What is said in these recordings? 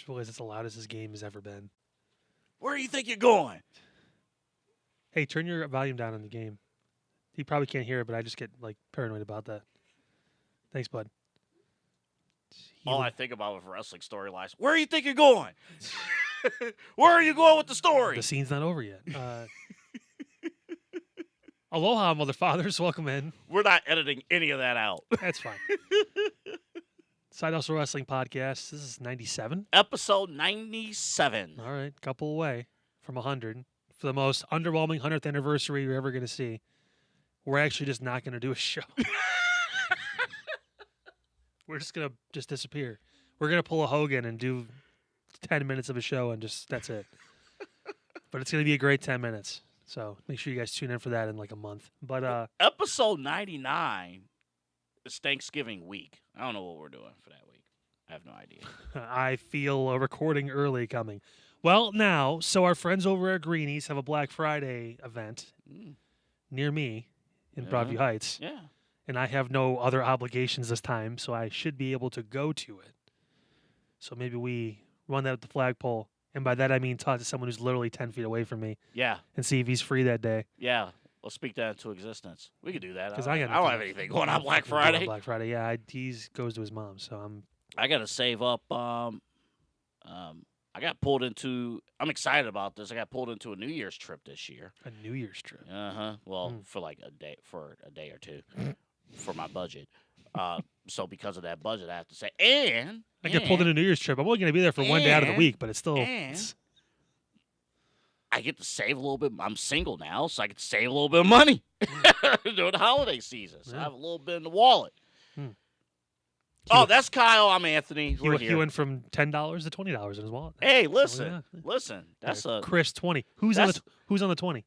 just realized it's the loudest this game has ever been. Where do you think you're going? Hey, turn your volume down on the game. He probably can't hear it, but I just get like paranoid about that. Thanks, bud. All I think about with wrestling storylines, where do you think you're going? Where are you going with the story? The scene's not over yet. Aloha, mother fathers. Welcome in. We're not editing any of that out. That's fine. Side Hustle Wrestling Podcast. This is 97. Episode 97. All right, couple away from 100. For the most underwhelming 100th anniversary you're ever going to see. We're actually just not going to do a show. We're just going to just disappear. We're going to pull a Hogan and do 10 minutes of a show and just that's it. But it's going to be a great 10 minutes. So make sure you guys tune in for that in like a month. But Episode 99 is Thanksgiving week. I don't know what we're doing for that week. I have no idea. I feel a recording early coming. Well, now, so our friends over at Greenies have a Black Friday event near me in Broadview Heights. Yeah. And I have no other obligations this time, so I should be able to go to it. So maybe we run that at the flagpole. And by that, I mean talk to someone who's literally 10 feet away from me. Yeah. And see if he's free that day. Yeah. We'll speak that into existence. We could do that. Because I don't have anything going on Black Friday. Black Friday, yeah. He goes to his mom, so I got to save up. I got pulled into. I'm excited about this. I got pulled into a New Year's trip this year. A New Year's trip. Well, for like a day or two, for my budget. So because of that budget, I have to say, I get pulled into a New Year's trip. I'm only going to be there for one day out of the week, but it's still. I get to save a little bit. I'm single now, so I get to save a little bit of money during the holiday season. So I have a little bit in the wallet. Oh, that's Kyle. I'm Anthony. He went from $10 to $20 in his wallet. Hey, listen. That's a Chris 20. Who's on the 20?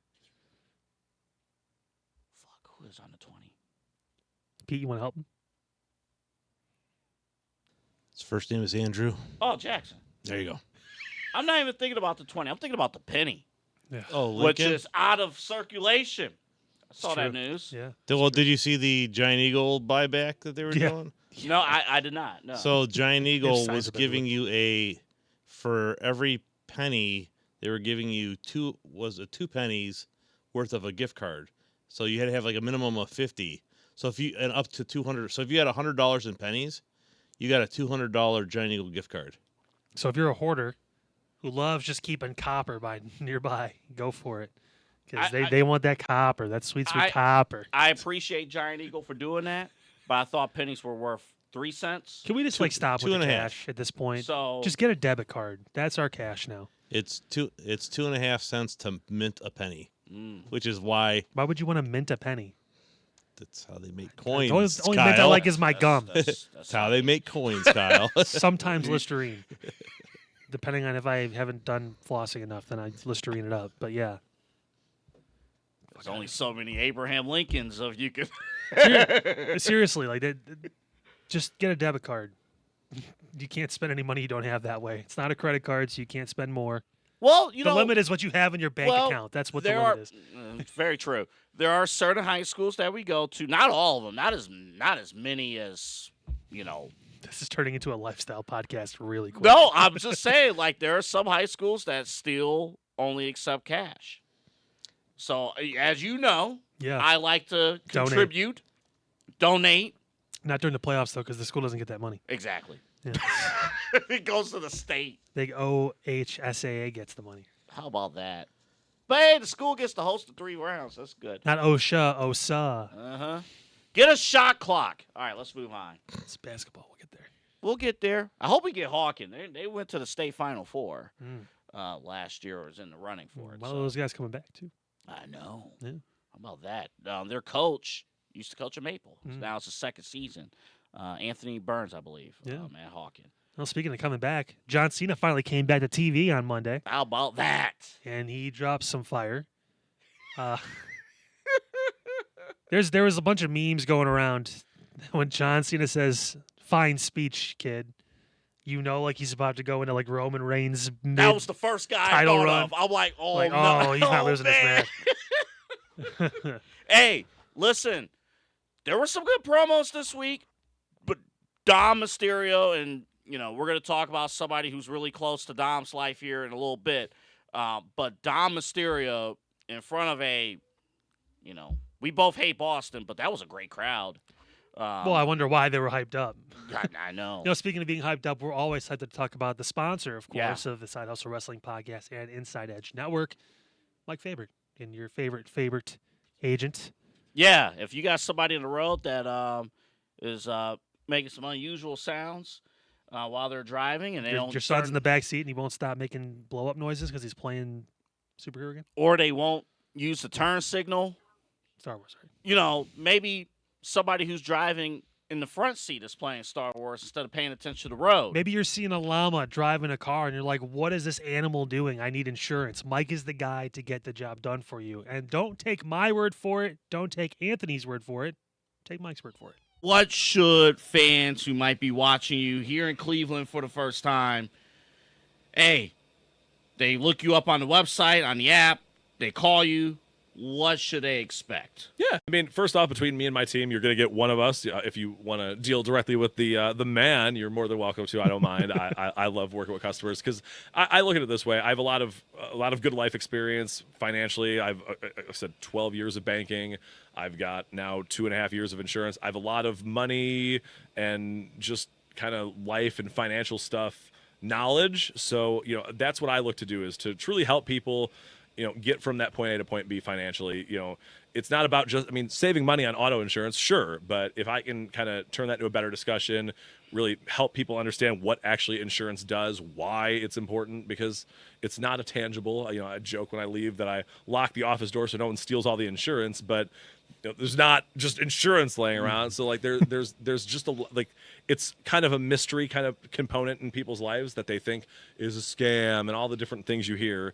Fuck, who is on the 20? Pete, you want to help him? His first name is Andrew. Oh, Jackson. There you go. I'm not even thinking about the 20. I'm thinking about the penny. Yeah. Oh, Lincoln? Which is out of circulation. I saw that true. news. Yeah. Well, did you see the Giant Eagle buyback that they were doing? No, I did not. No. So Giant Eagle signs was about giving you for every penny, they were giving you two pennies worth of a gift card. So you had to have like a minimum of 50. So and up to 200. So if you had $100 in pennies, you got a $200 Giant Eagle gift card. So if you're a hoarder who loves just keeping copper by nearby, go for it. Because they want that copper, that sweet copper. I appreciate Giant Eagle for doing that, but I thought pennies were worth 3 cents. Can we just stop with the cash at this point? So just get a debit card. That's our cash now. It's 2.5 cents to mint a penny, which is why. Why would you want to mint a penny? That's how they make coins. The only Kyle. mint I like is my gum. That's how they make coins, Kyle. Sometimes Listerine. Depending on if I haven't done flossing enough, then I Listerine it up. But yeah. There's only so many Abraham Lincolns of you could. Seriously, just get a debit card. You can't spend any money you don't have that way. It's not a credit card, so you can't spend more. Well, the limit is what you have in your bank account. That's what the limit is. It's very true. There are certain high schools that we go to. Not all of them. Not as many as This is turning into a lifestyle podcast really quick. No, I'm just saying. Like there are some high schools that still only accept cash. So as you know, I like to contribute, donate. Not during the playoffs though, because the school doesn't get that money. Exactly. Yeah. It goes to the state. The OHSAA gets the money. How about that? But hey, the school gets to host the 3 rounds. That's good. Not OSHA, OSA. Get a shot clock. All right, let's move on. It's basketball. We'll get there. We'll get there. I hope we get Hawkins. They went to the state Final Four last year, or was in the running for it. One of those guys coming back too. I know. Yeah. How about that? Their coach used to coach at Maple. So now it's his second season. Anthony Burns, I believe. Yeah. At Hawkins. Well, speaking of coming back, John Cena finally came back to TV on Monday. How about that? And he dropped some fire. There was a bunch of memes going around when John Cena says, "Fine speech, kid." Like he's about to go into like Roman Reigns. That was the first guy I thought of. I'm like, no. He's not losing this match. Hey, listen. There were some good promos this week, but Dom Mysterio and we're going to talk about somebody who's really close to Dom's life here in a little bit. But Dom Mysterio in front of we both hate Boston, but that was a great crowd. Well, I wonder why they were hyped up. I know. Speaking of being hyped up, we're always hyped to talk about the sponsor, of course, of the Side Hustle Wrestling Podcast and Inside Edge Network, Mike Fabert, and your favorite agent. Yeah, if you got somebody in the road that is making some unusual sounds while they're driving, and your son's in the back seat and he won't stop making blow up noises because he's playing superhero again, or they won't use the turn signal. Star Wars, right? Maybe somebody who's driving in the front seat is playing Star Wars instead of paying attention to the road. Maybe you're seeing a llama driving a car and you're like, what is this animal doing? I need insurance. Mike is the guy to get the job done for you. And don't take my word for it. Don't take Anthony's word for it. Take Mike's word for it. What should fans who might be watching you here in Cleveland for the first time, they look you up on the website, on the app, they call you, what should they expect? Yeah, I mean, first off, between me and my team, you're going to get one of us. If you want to deal directly with the man, you're more than welcome to. I don't mind. I love working with customers because I look at it this way. I have a lot of good life experience financially. I've said 12 years of banking. I've got now 2.5 years of insurance. I have a lot of money and just kind of life and financial stuff knowledge. So that's what I look to do, is to truly help people get from that point A to point B financially. It's not about just, saving money on auto insurance, sure, but if I can kind of turn that into a better discussion, really help people understand what actually insurance does, why it's important, because it's not a tangible. I joke when I leave that I lock the office door so no one steals all the insurance, but there's not just insurance laying around. So there's just it's kind of a mystery kind of component in people's lives that they think is a scam and all the different things you hear.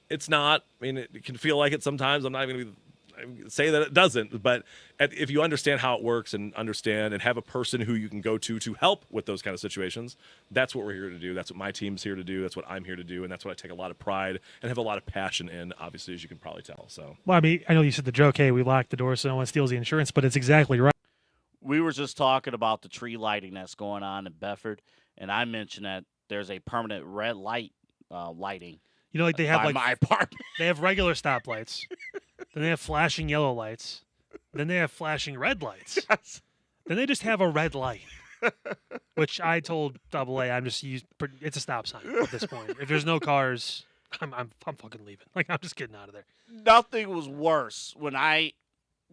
It's not. It can feel like it sometimes. I'm not even going to say that it doesn't, but if you understand how it works and understand and have a person who you can go to help with those kind of situations, that's what we're here to do. That's what my team's here to do. That's what I'm here to do, and that's what I take a lot of pride and have a lot of passion in, obviously, as you can probably tell. So, well, I know you said the joke, hey, we lock the door so no one steals the insurance, but it's exactly right. We were just talking about the tree lighting that's going on in Bedford, and I mentioned that there's a permanent red light lighting. Like they have my apartment. They have regular stoplights. Then they have flashing yellow lights. Then they have flashing red lights. Yes. Then they just have a red light, which I told AA it's a stop sign at this point. If there's no cars, I'm fucking leaving. I'm just getting out of there. Nothing was worse when I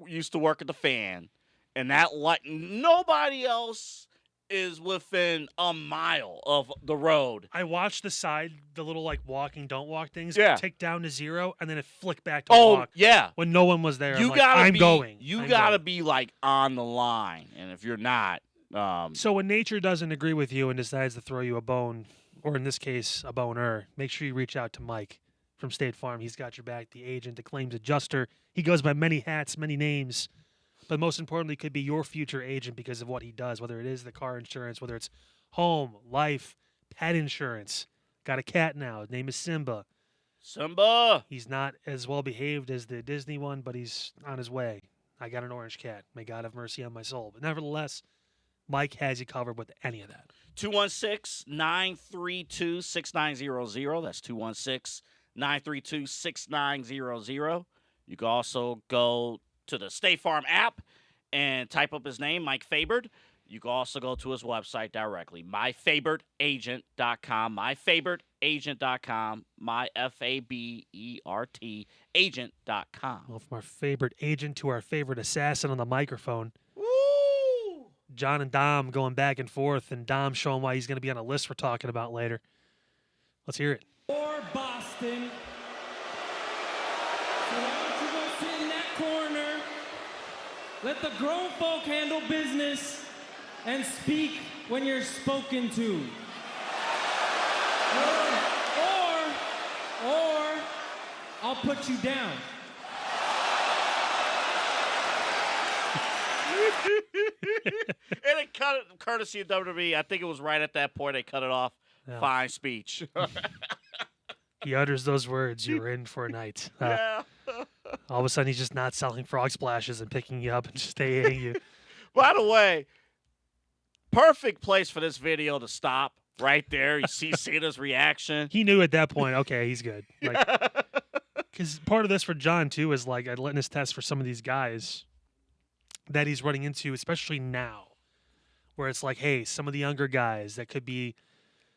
used to work at the Fan, and that light, nobody else is within a mile of the road. I watched the little walking, don't walk things tick down to 0, and then it flicked back to walk. Yeah. When no one was there, I'm going. You gotta be on the line, and if you're not, So when nature doesn't agree with you and decides to throw you a bone, or in this case, a boner, make sure you reach out to Mike from State Farm. He's got your back. The agent, the claims adjuster. He goes by many hats, many names. But most importantly, could be your future agent because of what he does, whether it is the car insurance, whether it's home, life, pet insurance. Got a cat now. His name is Simba. Simba! He's not as well behaved as the Disney one, but he's on his way. I got an orange cat. May God have mercy on my soul. But nevertheless, Mike has you covered with any of that. 216-932-6900. That's 216-932-6900. You can also go to the State Farm app and type up his name, Mike Fabert. You can also go to his website directly, myfabertagent.com, myfabertagent.com, myFabert agent.com. Well, from our favorite agent to our favorite assassin on the microphone. Woo! John and Dom going back and forth, and Dom showing why he's going to be on a list we're talking about later. Let's hear it. For Boston. So why don't you go sit in that corner, let the grown folk handle business, and speak when you're spoken to. Or I'll put you down. And it cut it, courtesy of WWE. I think it was right at that point they cut it off. Yeah. Fine speech. He utters those words, you're in for a night. Yeah. All of a sudden, he's just not selling frog splashes and picking you up and just hitting you. By the way, perfect place for this video to stop. Right there, you see Cena's reaction. He knew at that point, okay, he's good. Because part of this for John, too, is like a litmus test for some of these guys that he's running into, especially now, where it's like, hey, some of the younger guys that could be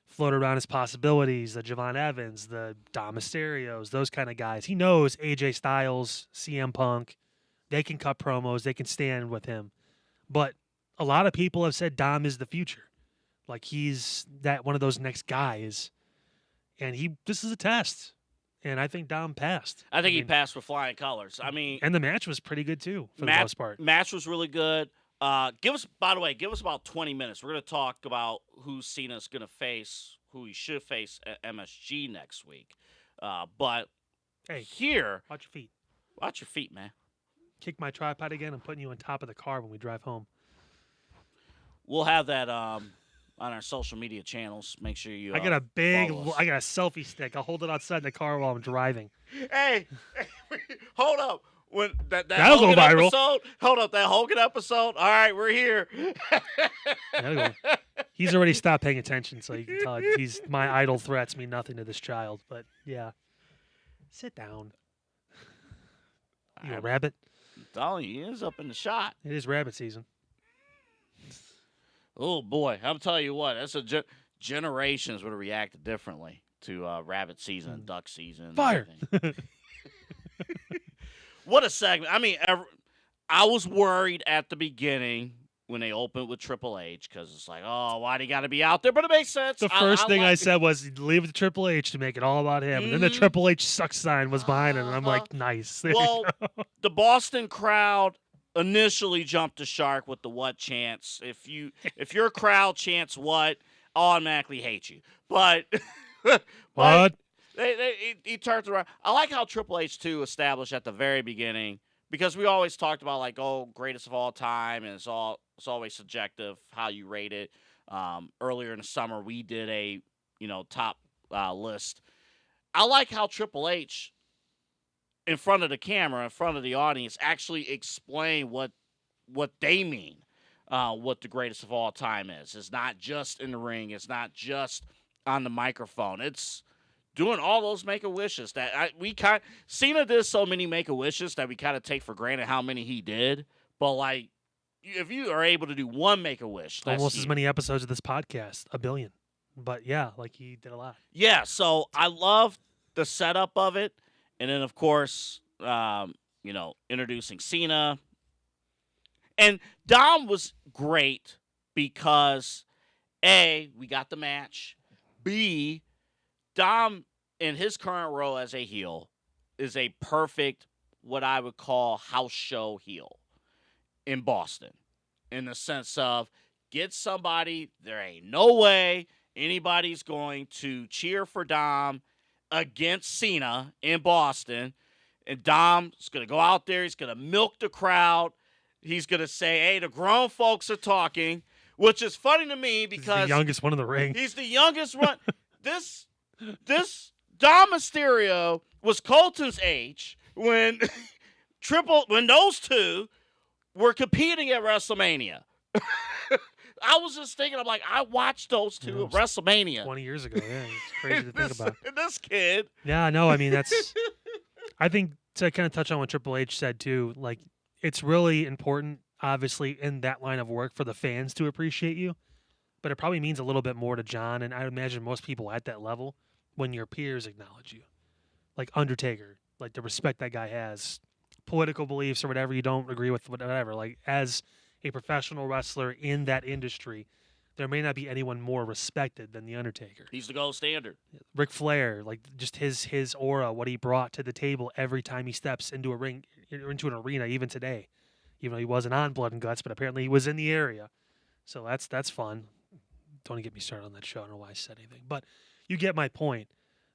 floated around as possibilities, the Javon Evans, the Dom Mysterios, those kind of guys. He knows AJ Styles, CM Punk, they can cut promos, they can stand with him. But a lot of people have said Dom is the future. Like he's that one of those next guys. And this is a test. And I think Dom passed. I think he passed with flying colors. I mean, and the match was pretty good too, for the most part. Match was really good. Give us about 20 minutes. We're going to talk about who Cena's going to face, who he should face at MSG next week. But hey, here, watch your feet. Watch your feet, man. Kick my tripod again. I'm putting you on top of the car when we drive home. We'll have that on our social media channels. Make sure you. I got a selfie stick. I'll hold it outside the car while I'm driving. Hey, hold up. When that that'll Hogan go viral. Episode, hold up, that Hogan episode. All right, we're here. He's already stopped paying attention, so you can tell my idle threats mean nothing to this child. But yeah, sit down. You a rabbit? I'm telling you, he is up in the shot. It is rabbit season. Oh boy, I'm telling you what, that's generations would have reacted differently to rabbit season, and duck season. Fire. What a segment. I mean, I was worried at the beginning when they opened with Triple H because it's like, oh, why do you got to be out there? But it makes sense. The first thing I said was leave it to Triple H to make it all about him. And then the Triple H sucks sign was behind it, and I'm like, nice. There well, the Boston crowd initially jumped the shark with the what chants. If your crowd chants what, I'll automatically hate you. But what? He turns around. I like how Triple H too established at the very beginning, because we always talked about like, oh, greatest of all time, and it's always subjective how you rate it. Earlier in the summer, we did a top list. I like how Triple H, in front of the camera, in front of the audience, actually explain what they mean. What the greatest of all time is. It's not just in the ring. It's not just on the microphone. It's doing all those make-a-wishes that Cena did so many make-a-wishes that we kind of take for granted how many he did. But like, if you are able to do one make-a-wish, almost as many episodes of this podcast, 1 billion. But yeah, like he did a lot. Yeah, so I love the setup of it, and then of course, introducing Cena. And Dom was great because A, we got the match. B, Dom, in his current role as a heel, is a perfect, what I would call, house show heel in Boston. In the sense of, get somebody, there ain't no way anybody's going to cheer for Dom against Cena in Boston. And Dom's going to go out there, he's going to milk the crowd. He's going to say, hey, the grown folks are talking, which is funny to me because he's the youngest one in the ring. He's the youngest one. This Dom Mysterio was Colton's age when those two were competing at WrestleMania. I was just thinking, I'm like, I watched those two at WrestleMania 20 years ago. Yeah, it's crazy to think about. This kid. Yeah, no, I mean I think to kind of touch on what Triple H said too, like it's really important, obviously, in that line of work for the fans to appreciate you. But it probably means a little bit more to John, and I imagine most people at that level, when your peers acknowledge you. Like Undertaker, like the respect that guy has, political beliefs or whatever you don't agree with, whatever. Like as a professional wrestler in that industry, there may not be anyone more respected than the Undertaker. He's the gold standard. Ric Flair, like just his aura, what he brought to the table every time he steps into a ring, into an arena, even today. Even though he wasn't on Blood and Guts, but apparently he was in the area. So that's fun. Don't get me started on that show. I don't know why I said anything. But you get my point.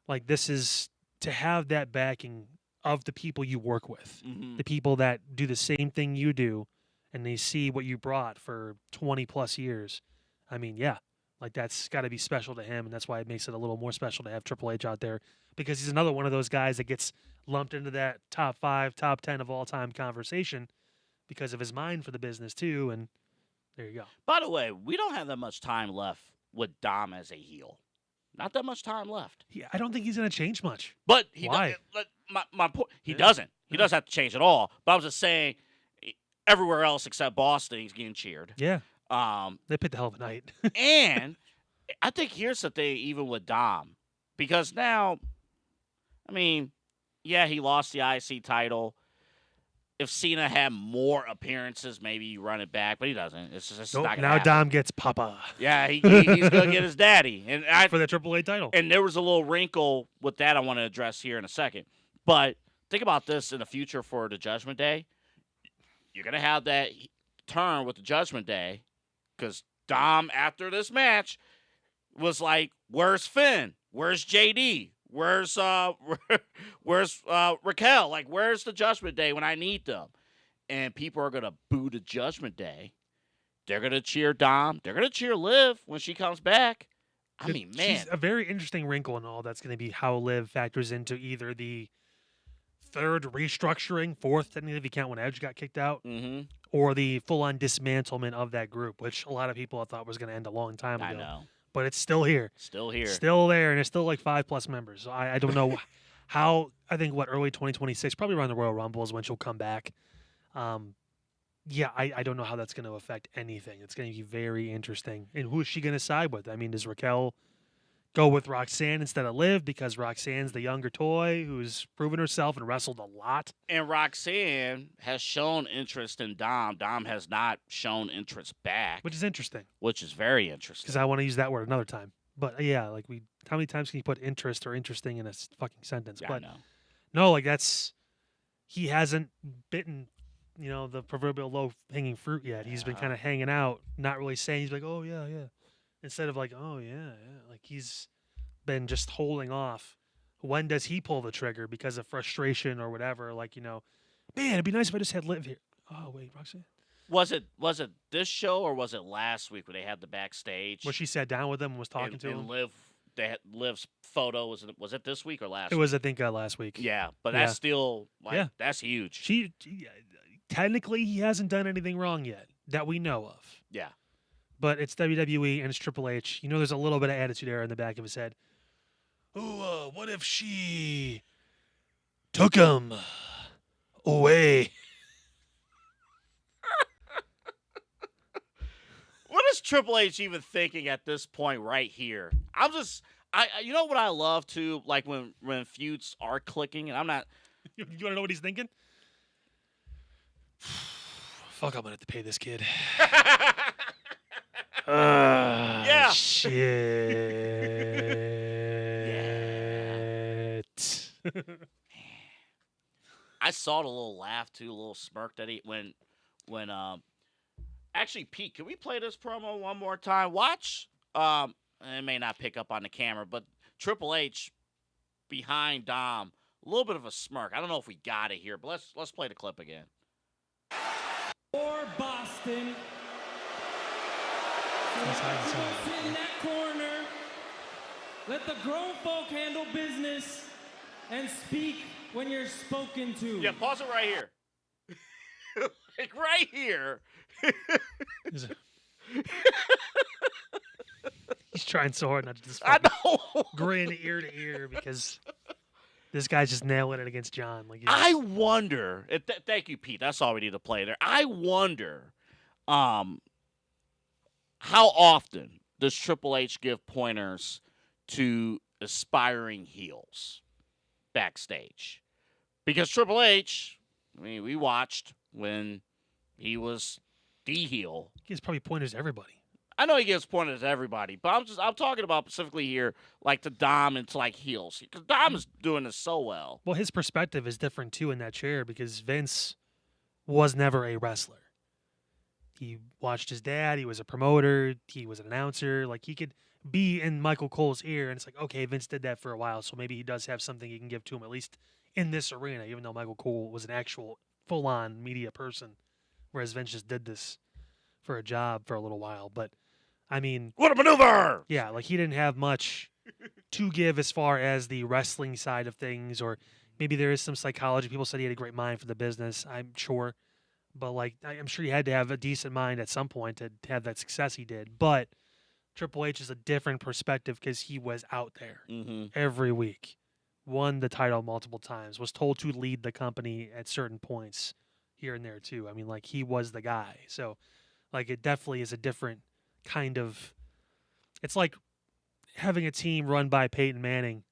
Like, this is to have that backing of the people you work with, the people that do the same thing you do, and they see what you brought for 20-plus years. I mean, yeah, like that's got to be special to him, and that's why it makes it a little more special to have Triple H out there, because he's another one of those guys that gets lumped into that top 5, top 10 of all-time conversation because of his mind for the business, too, and there you go. By the way, we don't have that much time left with Dom as a heel. Not that much time left. I don't think he's going to change much. But Why? My point. He Yeah. doesn't. He doesn't have to change at all. But I was just saying, everywhere else except Boston, he's getting cheered. Yeah. They picked a hell of a night. And I think here's the thing, even with Dom, because now, I mean, yeah, he lost the IC title. If Cena had more appearances, maybe you run it back, but he doesn't. It's just Nope, not gonna now happen. Dom gets Papa Yeah, he's gonna get his daddy, and for the AAA title. and there was a little wrinkle with that I want to address here in a second. But think about this in the future for the Judgment Day. You're gonna have that turn with the Judgment Day, because Dom after this match was like, "Where's Finn? Where's JD? Where's Raquel? Like, where's the Judgment Day when I need them?" And people are gonna boo the Judgment Day. They're gonna cheer Dom. They're gonna cheer Liv when she comes back. I mean, man, She's a very interesting wrinkle in all that's going to be how Liv factors into either the third restructuring, fourth technically if you count when Edge got kicked out, or the full-on dismantlement of that group, which a lot of people thought was going to end a long time ago. I know, But it's still here. still here. Still there, and it's still like 5+ members. So I don't know how. I think early 2026, probably around the Royal Rumble is when she'll come back. Yeah, I don't know how that's going to affect anything. It's going to be very interesting. And who is she going to side with? I mean, does Raquel go with Roxanne instead of Liv because Roxanne's the younger toy who's proven herself and wrestled a lot? And Roxanne has shown interest in Dom. Dom has not shown interest back, Which is interesting which is very interesting. because I want to use that word another time. But yeah, like how many times can you put interest or interesting in a fucking sentence? Yeah, I But know. no, like he hasn't bitten, the proverbial low-hanging fruit yet. He's been Yeah. kind of hanging out, not really saying. He's like, oh, yeah, yeah. Instead of like, oh, yeah, yeah. Like he's been just holding off. When does he pull the trigger because of frustration or whatever? Like, man, it'd be nice if I just had Liv here. Oh, wait, Roxanne. Was it this show or was it last week where they had the backstage? Where she sat down with him and was talking to him. Liv, they had Liv's photo. Was it this week or last? It was, I think, last week. Yeah, but Yeah. that's still Yeah. that's huge. Technically, he hasn't done anything wrong yet that we know of. Yeah. But it's WWE and it's Triple H. There's a little bit of attitude error in the back of his head. Oh, what if she took him away? What is Triple H even thinking at this point right here? You know what I love too, like when feuds are clicking, and I'm not. You want to know what he's thinking? Fuck, I'm going to have to pay this kid. Yeah. Shit. I saw the little laugh too, a little smirk that he when actually Pete, can we play this promo one more time? Watch. It may not pick up on the camera, but Triple H behind Dom, a little bit of a smirk. I don't know if we got it here, but let's play the clip again. For Boston. He's hiding Sit something. in that corner. Let the grown folk handle business and speak when you're spoken to. Yeah, pause it right here. Like right here. He's trying so hard not to just I fucking know. grin ear to ear because this guy's just nailing it against John. Like I wonder. Thank you, Pete. That's all we need to play there. I wonder, how often does Triple H give pointers to aspiring heels backstage? Because Triple H, I mean, we watched when he was the heel. he gives probably pointers to everybody. I know he gives pointers to everybody, but I'm talking about specifically here, like the Dom and to like heels, because Dom is doing this so well. Well, his perspective is different too in that chair because Vince was never a wrestler. He watched his dad. He was a promoter. He was an announcer. Like he could be in Michael Cole's ear, and it's like, okay, Vince did that for a while, so maybe he does have something he can give to him at least in this arena. Even though Michael Cole was an actual full-on media person, whereas Vince just did this for a job for a little while. But I mean, What a maneuver! yeah, like he didn't have much to give as far as the wrestling side of things, or maybe there is some psychology. People said he had a great mind for the business, I'm sure. But like, I'm sure he had to have a decent mind at some point to have that success he did. But Triple H is a different perspective because he was out there every week, won the title multiple times, was told to lead the company at certain points here and there too. I mean, like, he was the guy. So, like, it definitely is a different kind of. It's like having a team run by Peyton Manning,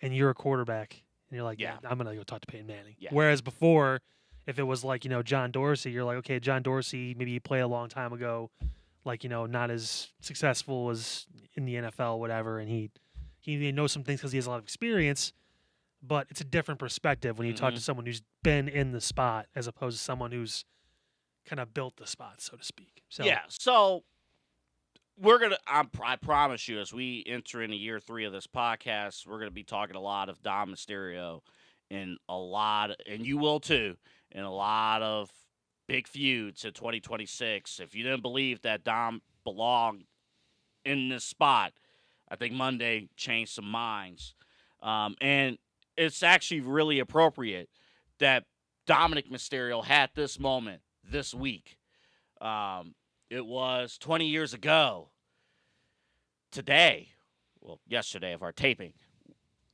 and you're a quarterback, and you're like, Yeah. I'm gonna go talk to Peyton Manning. Yeah. Whereas before, if it was like, John Dorsey, you're like, okay, John Dorsey, maybe he played a long time ago, like, not as successful as in the NFL, whatever, and he knows some things because he has a lot of experience, but it's a different perspective when you talk to someone who's been in the spot as opposed to someone who's kind of built the spot, so to speak. So Yeah, so we're going to, I promise you, as we enter into year 3 of this podcast, we're going to be talking a lot of Dom Mysterio and you will too, in a lot of big feuds in 2026. If you didn't believe that Dom belonged in this spot, I think Monday changed some minds. And it's actually really appropriate that Dominik Mysterio had this moment this week. It was 20 years ago today, well, yesterday of our taping,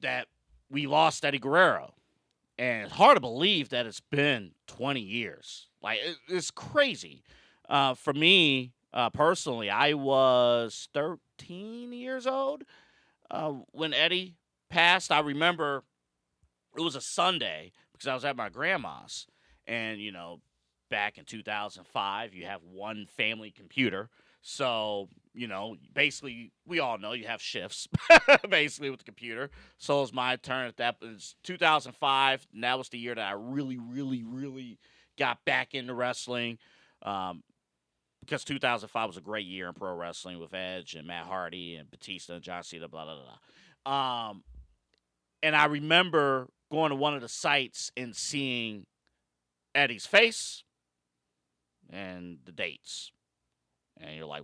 that we lost Eddie Guerrero. And it's hard to believe that it's been 20 years. Like, it's crazy. For me, personally, I was 13 years old when Eddie passed. I remember it was a Sunday because I was at my grandma's. And, back in 2005, you have one family computer. So, basically, we all know you have shifts, basically, with the computer. So it was my turn at that. It was 2005, and that was the year that I really, really, really got back into wrestling. Because 2005 was a great year in pro wrestling with Edge and Matt Hardy and Batista and John Cena, blah, blah, blah. And I remember going to one of the sites and seeing Eddie's face and the dates. And you're like,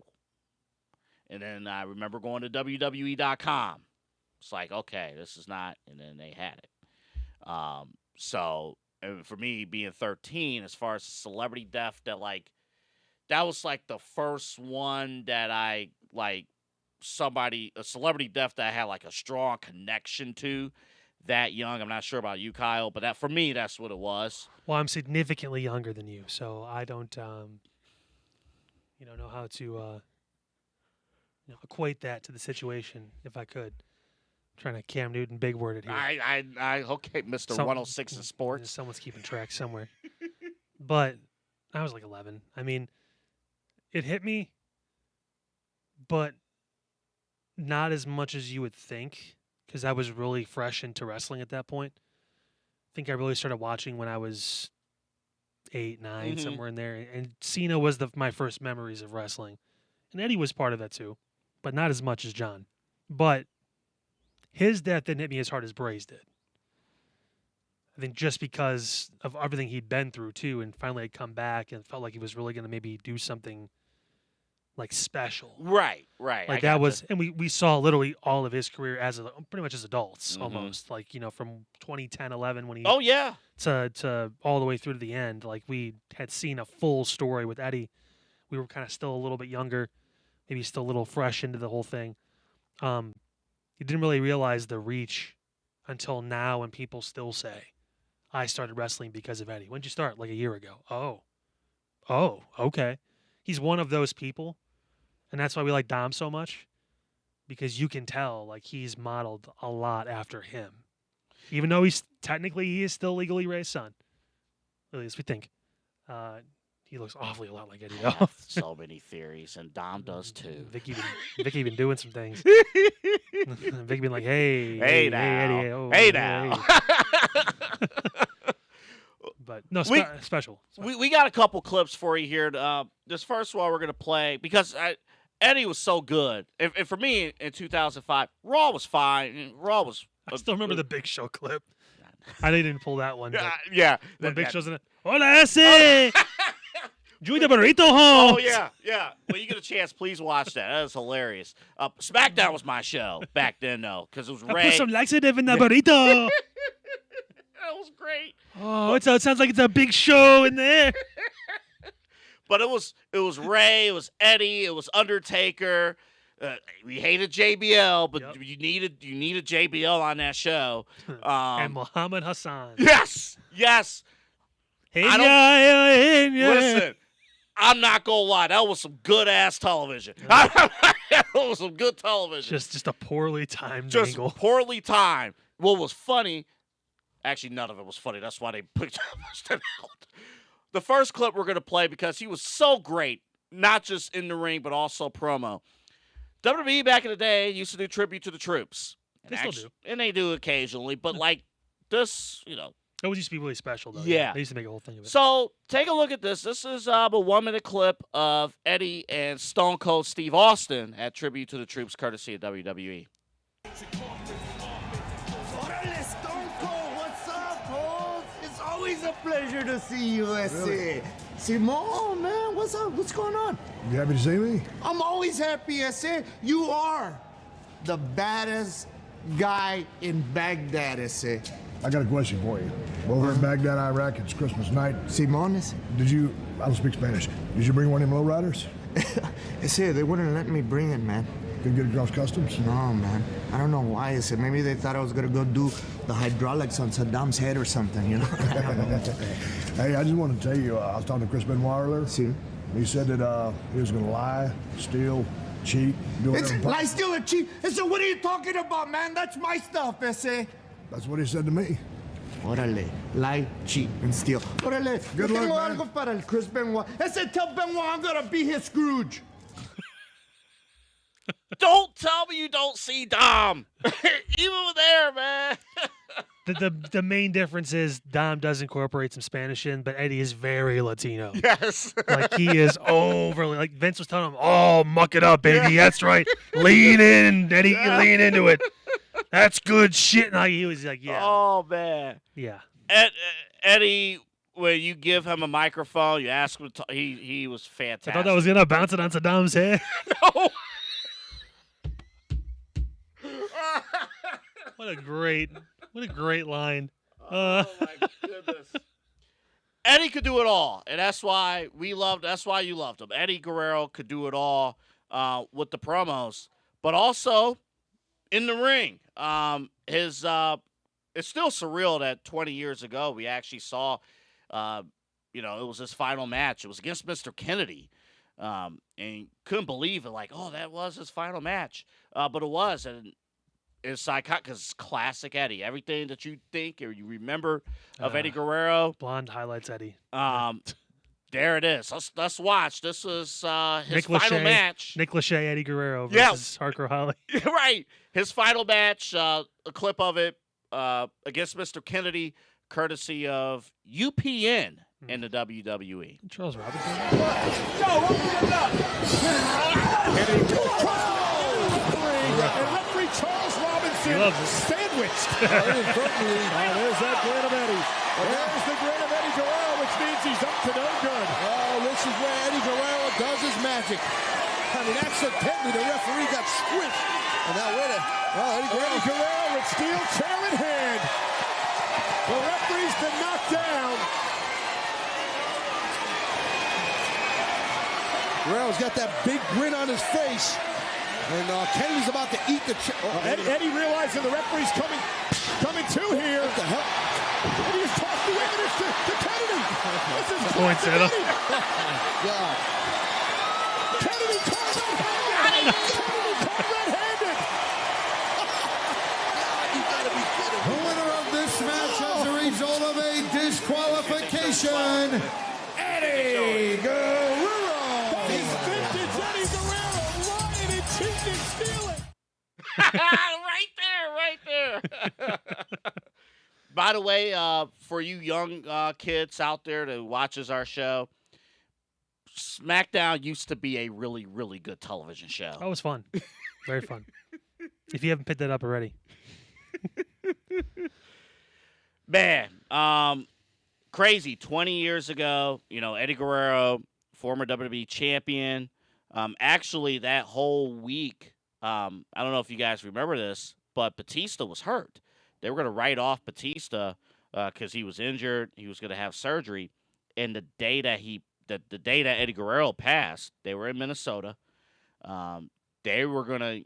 and then I remember going to WWE.com. It's like, okay, this is not, and then they had it. So, and for me, being 13, as far as celebrity death, that was like the first one that I, like, a celebrity death that I had like a strong connection to that young. I'm not sure about you, Kyle, but for me, that's what it was. Well, I'm significantly younger than you, so I don't, know how to equate that to the situation. If I could, I'm trying to Cam Newton big word it here. Okay, Mr. 106 in sports. Someone's keeping track somewhere. But I was like 11. I mean, it hit me, but not as much as you would think, because I was really fresh into wrestling at that point. I think I really started watching when I was 8, 9, somewhere in there. And Cena was my first memories of wrestling. And Eddie was part of that too, but not as much as John. But his death didn't hit me as hard as Bray's did. I think just because of everything he'd been through too, and finally had come back and felt like he was really going to maybe do something like special. Right. Like that was, and we saw literally all of his career pretty much as adults, almost like, from 2010, 11 when he, to all the way through to the end. Like, we had seen a full story with Eddie. We were kind of still a little bit younger, maybe still a little fresh into the whole thing. You didn't really realize the reach until now, when people still say, I started wrestling because of Eddie. When did you start? Like a year ago. Oh, okay. He's one of those people. And that's why we like Dom so much, because you can tell, like, he's modeled a lot after him. Even though he is still legally Ray's son. At least we think. He looks awfully a lot like Eddie. I have so many theories, and Dom does too. Vicky been doing some things. Vicky been like, hey now. Hey now. But no, special. We got a couple clips for you here. This first one we're going to play, because Eddie was so good. And for me, in 2005, Raw was fine. I still remember the Big Show clip. I didn't pull that one. Yeah. When Big Show's in it. Hola, ese! Join the burrito home! Oh, yeah. When you get a chance, please watch that. That is hilarious. SmackDown was my show back then, though, because it was Ray. I put some laxative in the burrito. That was great. Oh, it sounds like it's a Big Show in there. But it was Ray, it was Eddie, it was Undertaker. We hated JBL, but you needed JBL on that show. And Muhammad Hassan. Yes. Hey, Listen, I'm not gonna lie, that was some good ass television. That was some good television. Just a poorly timed Just angle. poorly timed. What was funny? Actually, none of it was funny. That's why they pushed it out. The first clip we're gonna play because he was so great, not just in the ring but also promo. WWE back in the day used to do tribute to the troops. They still do. And they do occasionally, but like this, It was used to be really special, though. Yeah. They used to make a whole thing of it. So take a look at this. This is a 1-minute clip of Eddie and Stone Cold Steve Austin at Tribute to the Troops, courtesy of WWE. Orale, Stone Cold, what's up, Cold? It's always a pleasure to see you, S.A. Simone, man, what's up? What's going on? You happy to see me? I'm always happy, S.A. You are the baddest guy in Baghdad, S.A. I got a question for you. Over in Baghdad, Iraq, it's Christmas night. Simones? I don't speak Spanish. Did you bring one of them lowriders? S.A., they wouldn't let me bring it, man. Couldn't get across customs? No, man. I don't know why, S.A. Maybe they thought I was gonna go do the hydraulics on Saddam's head or something, Hey, I just want to tell you, I was talking to Chris Benoit earlier. See? He said that he was going to lie, steal, cheat, do It's whatever. lie, steal, and cheat. S.A., what are you talking about, man? That's my stuff, S.A. That's what he said to me. Órale, lie, cheat, and steal. Órale, Good yo luck, tengo man. algo para el Chris Benoit. Ese tell Benoit I'm gonna be his Scrooge. Don't tell me you don't see Dom. Even there, man. The main difference is Dom does incorporate some Spanish in, but Eddie is very Latino. Yes. Like he is overly, like Vince was telling him, "Oh, muck it up, baby. That's right. Lean in, Eddie. Lean into it. That's good shit." And he was like, "Yeah, Oh, man. yeah." Eddie, when you give him a microphone, you ask him to talk, he was fantastic. I thought that was gonna bounce it on Saddam's head. No. What a great line. Oh my goodness. Eddie could do it all, and that's why you loved him. Eddie Guerrero could do it all with the promos, but also in the ring. It's still surreal that 20 years ago we actually saw it was his final match. It was against Mr. Kennedy. And couldn't believe it, like, oh, that was his final match. But it was, and it's iconic because it's classic Eddie. Everything that you think or you remember of Eddie Guerrero. Blonde highlights Eddie. There it is. Let's watch. This is his Nick final Lachey, match. Nick Lachey, Eddie Guerrero Yeah. versus Hardcore Holly. Right. His final match, a clip of it against Mr. Kennedy, courtesy of UPN in the WWE. Charles Robinson. Referee Charles Robinson He loves it. sandwiched. There's that grin of Eddie. There's the grin of Eddie Guerrero, which means he's up to no good. Oh, this is where Eddie Guerrero does his magic. I mean, accidentally, the referee got squished. And now, Eddie Guerrero with steel chair in hand. The referee's been knocked down. Guerrero's got that big grin on his face. And Kennedy's about to eat the chair. Eddie realizing the referee's coming to here. What the hell? Eddie is tossed away to Kennedy. This is Points at him. God. Kennedy caught red-handed. Kennedy caught red-handed. You gotta be kidding. The winner of this match as a result of a disqualification, Eddie Guerrero. He's vintage Eddie Guerrero, lying and cheating and stealing. right there. By the way, for you young kids out there that watches our show, SmackDown used to be a really, really good television show. That was fun. Very fun. If you haven't picked that up already. Man, crazy. 20 years ago, Eddie Guerrero, former WWE champion. Actually, that whole week, I don't know if you guys remember this, but Batista was hurt. They were going to write off Batista because he was injured. He was going to have surgery. And the day that that the day that Eddie Guerrero passed, they were in Minnesota. They were going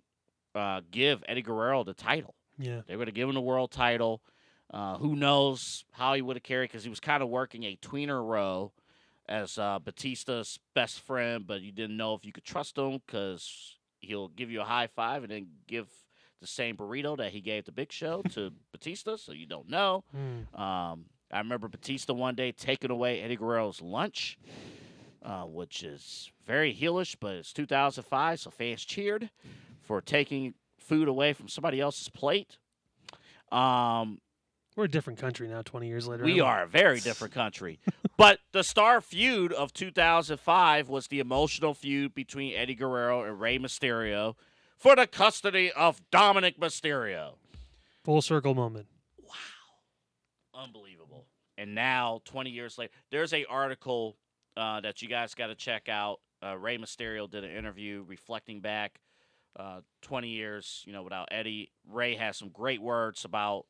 to give Eddie Guerrero the title. Yeah. They were going to give him the world title. Who knows how he would have carried, because he was kind of working a tweener role as Batista's best friend, but you didn't know if you could trust him because he'll give you a high five and then give the same burrito that he gave the Big Show to Batista, so you don't know. I remember Batista one day taking away Eddie Guerrero's lunch, which is very heelish, but it's 2005, so fans cheered for taking food away from somebody else's plate. We're a different country now, 20 years later. We are a very different country. But the star feud of 2005 was the emotional feud between Eddie Guerrero and Rey Mysterio for the custody of Dominik Mysterio. Full circle moment. Wow. Unbelievable. And now, 20 years later, there's an article that you guys got to check out. Rey Mysterio did an interview reflecting back 20 years, without Eddie. Rey has some great words about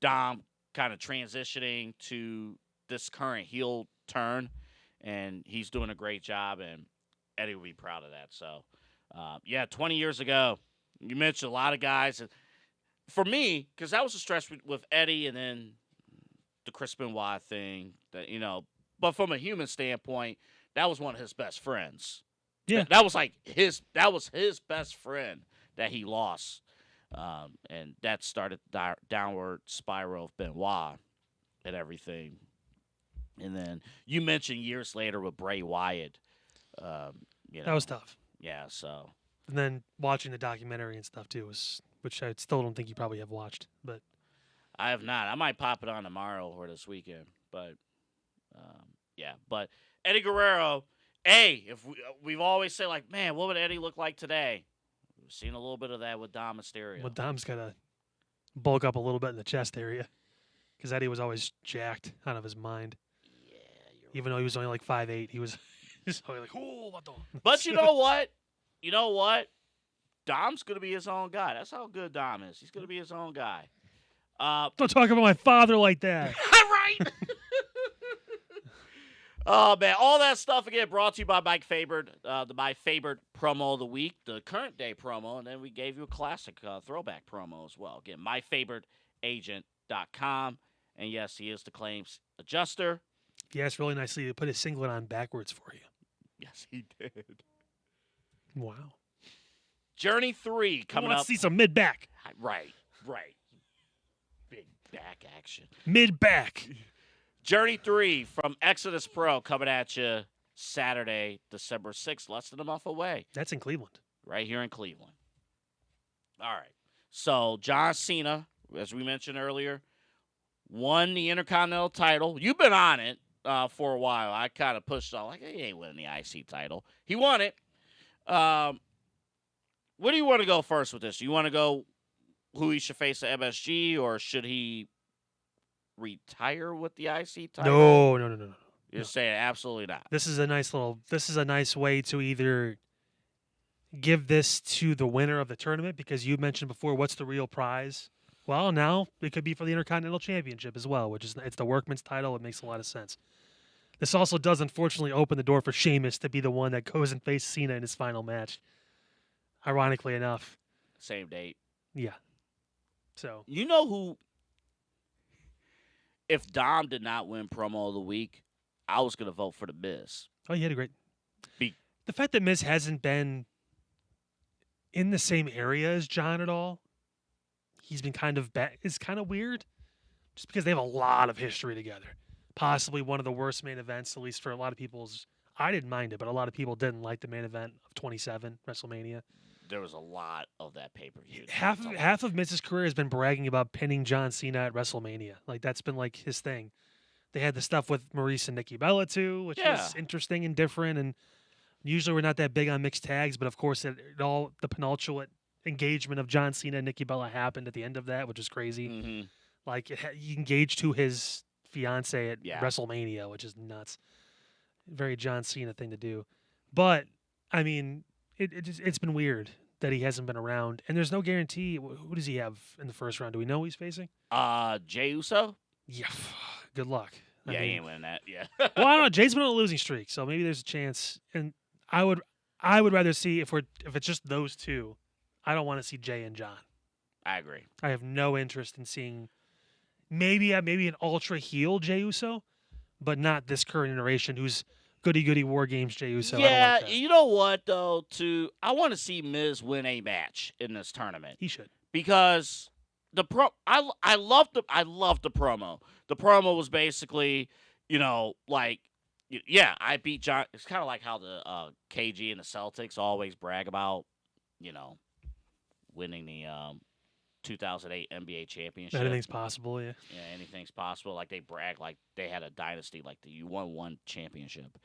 Dom kind of transitioning to this current heel turn, and he's doing a great job, and Eddie will be proud of that. So, 20 years ago, you mentioned a lot of guys. For me, because that was a stretch with Eddie and then the Chris Benoit thing, but from a human standpoint, that was one of his best friends. Yeah. That was his best friend that he lost. And that started the downward spiral of Benoit and everything. And then you mentioned years later with Bray Wyatt. That was tough. Yeah, so. And then watching the documentary and stuff, too, which I still don't think you probably have watched. But I have not. I might pop it on tomorrow or this weekend. But, But Eddie Guerrero, if we've always said, like, man, what would Eddie look like today? We've seen a little bit of that with Dom Mysterio. Well, Dom's got to bulk up a little bit in the chest area because Eddie was always jacked out of his mind. Yeah, even though he was only like 5'8", he was only like, oh, what the? But you know what? Dom's going to be his own guy. That's how good Dom is. He's going to be his own guy. Don't talk about my father like that. Right. Oh, man. All that stuff, again, brought to you by Mike Fabert, the My Favorite promo of the week, the current day promo, and then we gave you a classic throwback promo as well. Again, myfavoriteagent.com. And, yes, he is the claims adjuster. He asked really nicely to put his singlet on backwards for you. Yes, he did. Wow. Journey 3 coming up. Let's see some mid-back. Right. Big back action. Mid-back. Journey 3 from Exodus Pro coming at you Saturday, December 6th, less than a month away. That's in Cleveland. Right here in Cleveland. All right. So, John Cena, as we mentioned earlier, won the Intercontinental title. You've been on it for a while. I kind of pushed on, like, he ain't winning the IC title. He won it. Where do you want to go first with this? You want to go who he should face at MSG, or should he retire with the IC title? No. You're saying absolutely not. This is a nice way to either give this to the winner of the tournament, because you mentioned before, what's the real prize? Well, now it could be for the Intercontinental Championship as well, it's the Workman's title. It makes a lot of sense. This also does, unfortunately, open the door for Sheamus to be the one that goes and faces Cena in his final match. Ironically enough. Same date. Yeah. So. You know who, if Dom did not win promo of the week, I was going to vote for The Miz. Oh, he had a great. The fact that Miz hasn't been in the same area as John at all, he's been kind of is kind of weird, just because they have a lot of history together. Possibly one of the worst main events, at least for a lot of people's. I didn't mind it, but a lot of people didn't like the main event of 27 WrestleMania. There was a lot of that pay-per-view. Half of Miz's career has been bragging about pinning John Cena at WrestleMania. Like, that's been like his thing. They had the stuff with Maurice and Nikki Bella too, which was interesting and different. And usually we're not that big on mixed tags, but of course the penultimate engagement of John Cena and Nikki Bella happened at the end of that, which is crazy. Mm-hmm. Like, he engaged to his fiance at WrestleMania, which is nuts. Very John Cena thing to do. But I mean, it's been weird that he hasn't been around, and there's no guarantee. Who does he have in the first round? Do we know who he's facing? Jey Uso. Yeah, good luck. I Yeah, he mean, ain't winning that. Yeah. well, I don't know. Jay's been on a losing streak, so maybe there's a chance. And I would rather see if it's just those two. I don't want to see Jay and John. I agree. I have no interest in seeing maybe an ultra heel Jey Uso, but not this current iteration who's goody War Games Jey Uso. I don't Yeah, like that. you know what though? I want to see Miz win a match in this tournament He should. because I love the promo. The promo was basically, I beat John. It's kind of like how the KG and the Celtics always brag about, winning the 2008 NBA championship. Anything's possible, yeah. Yeah, anything's possible. Like they brag like they had a dynasty, like you won one championship.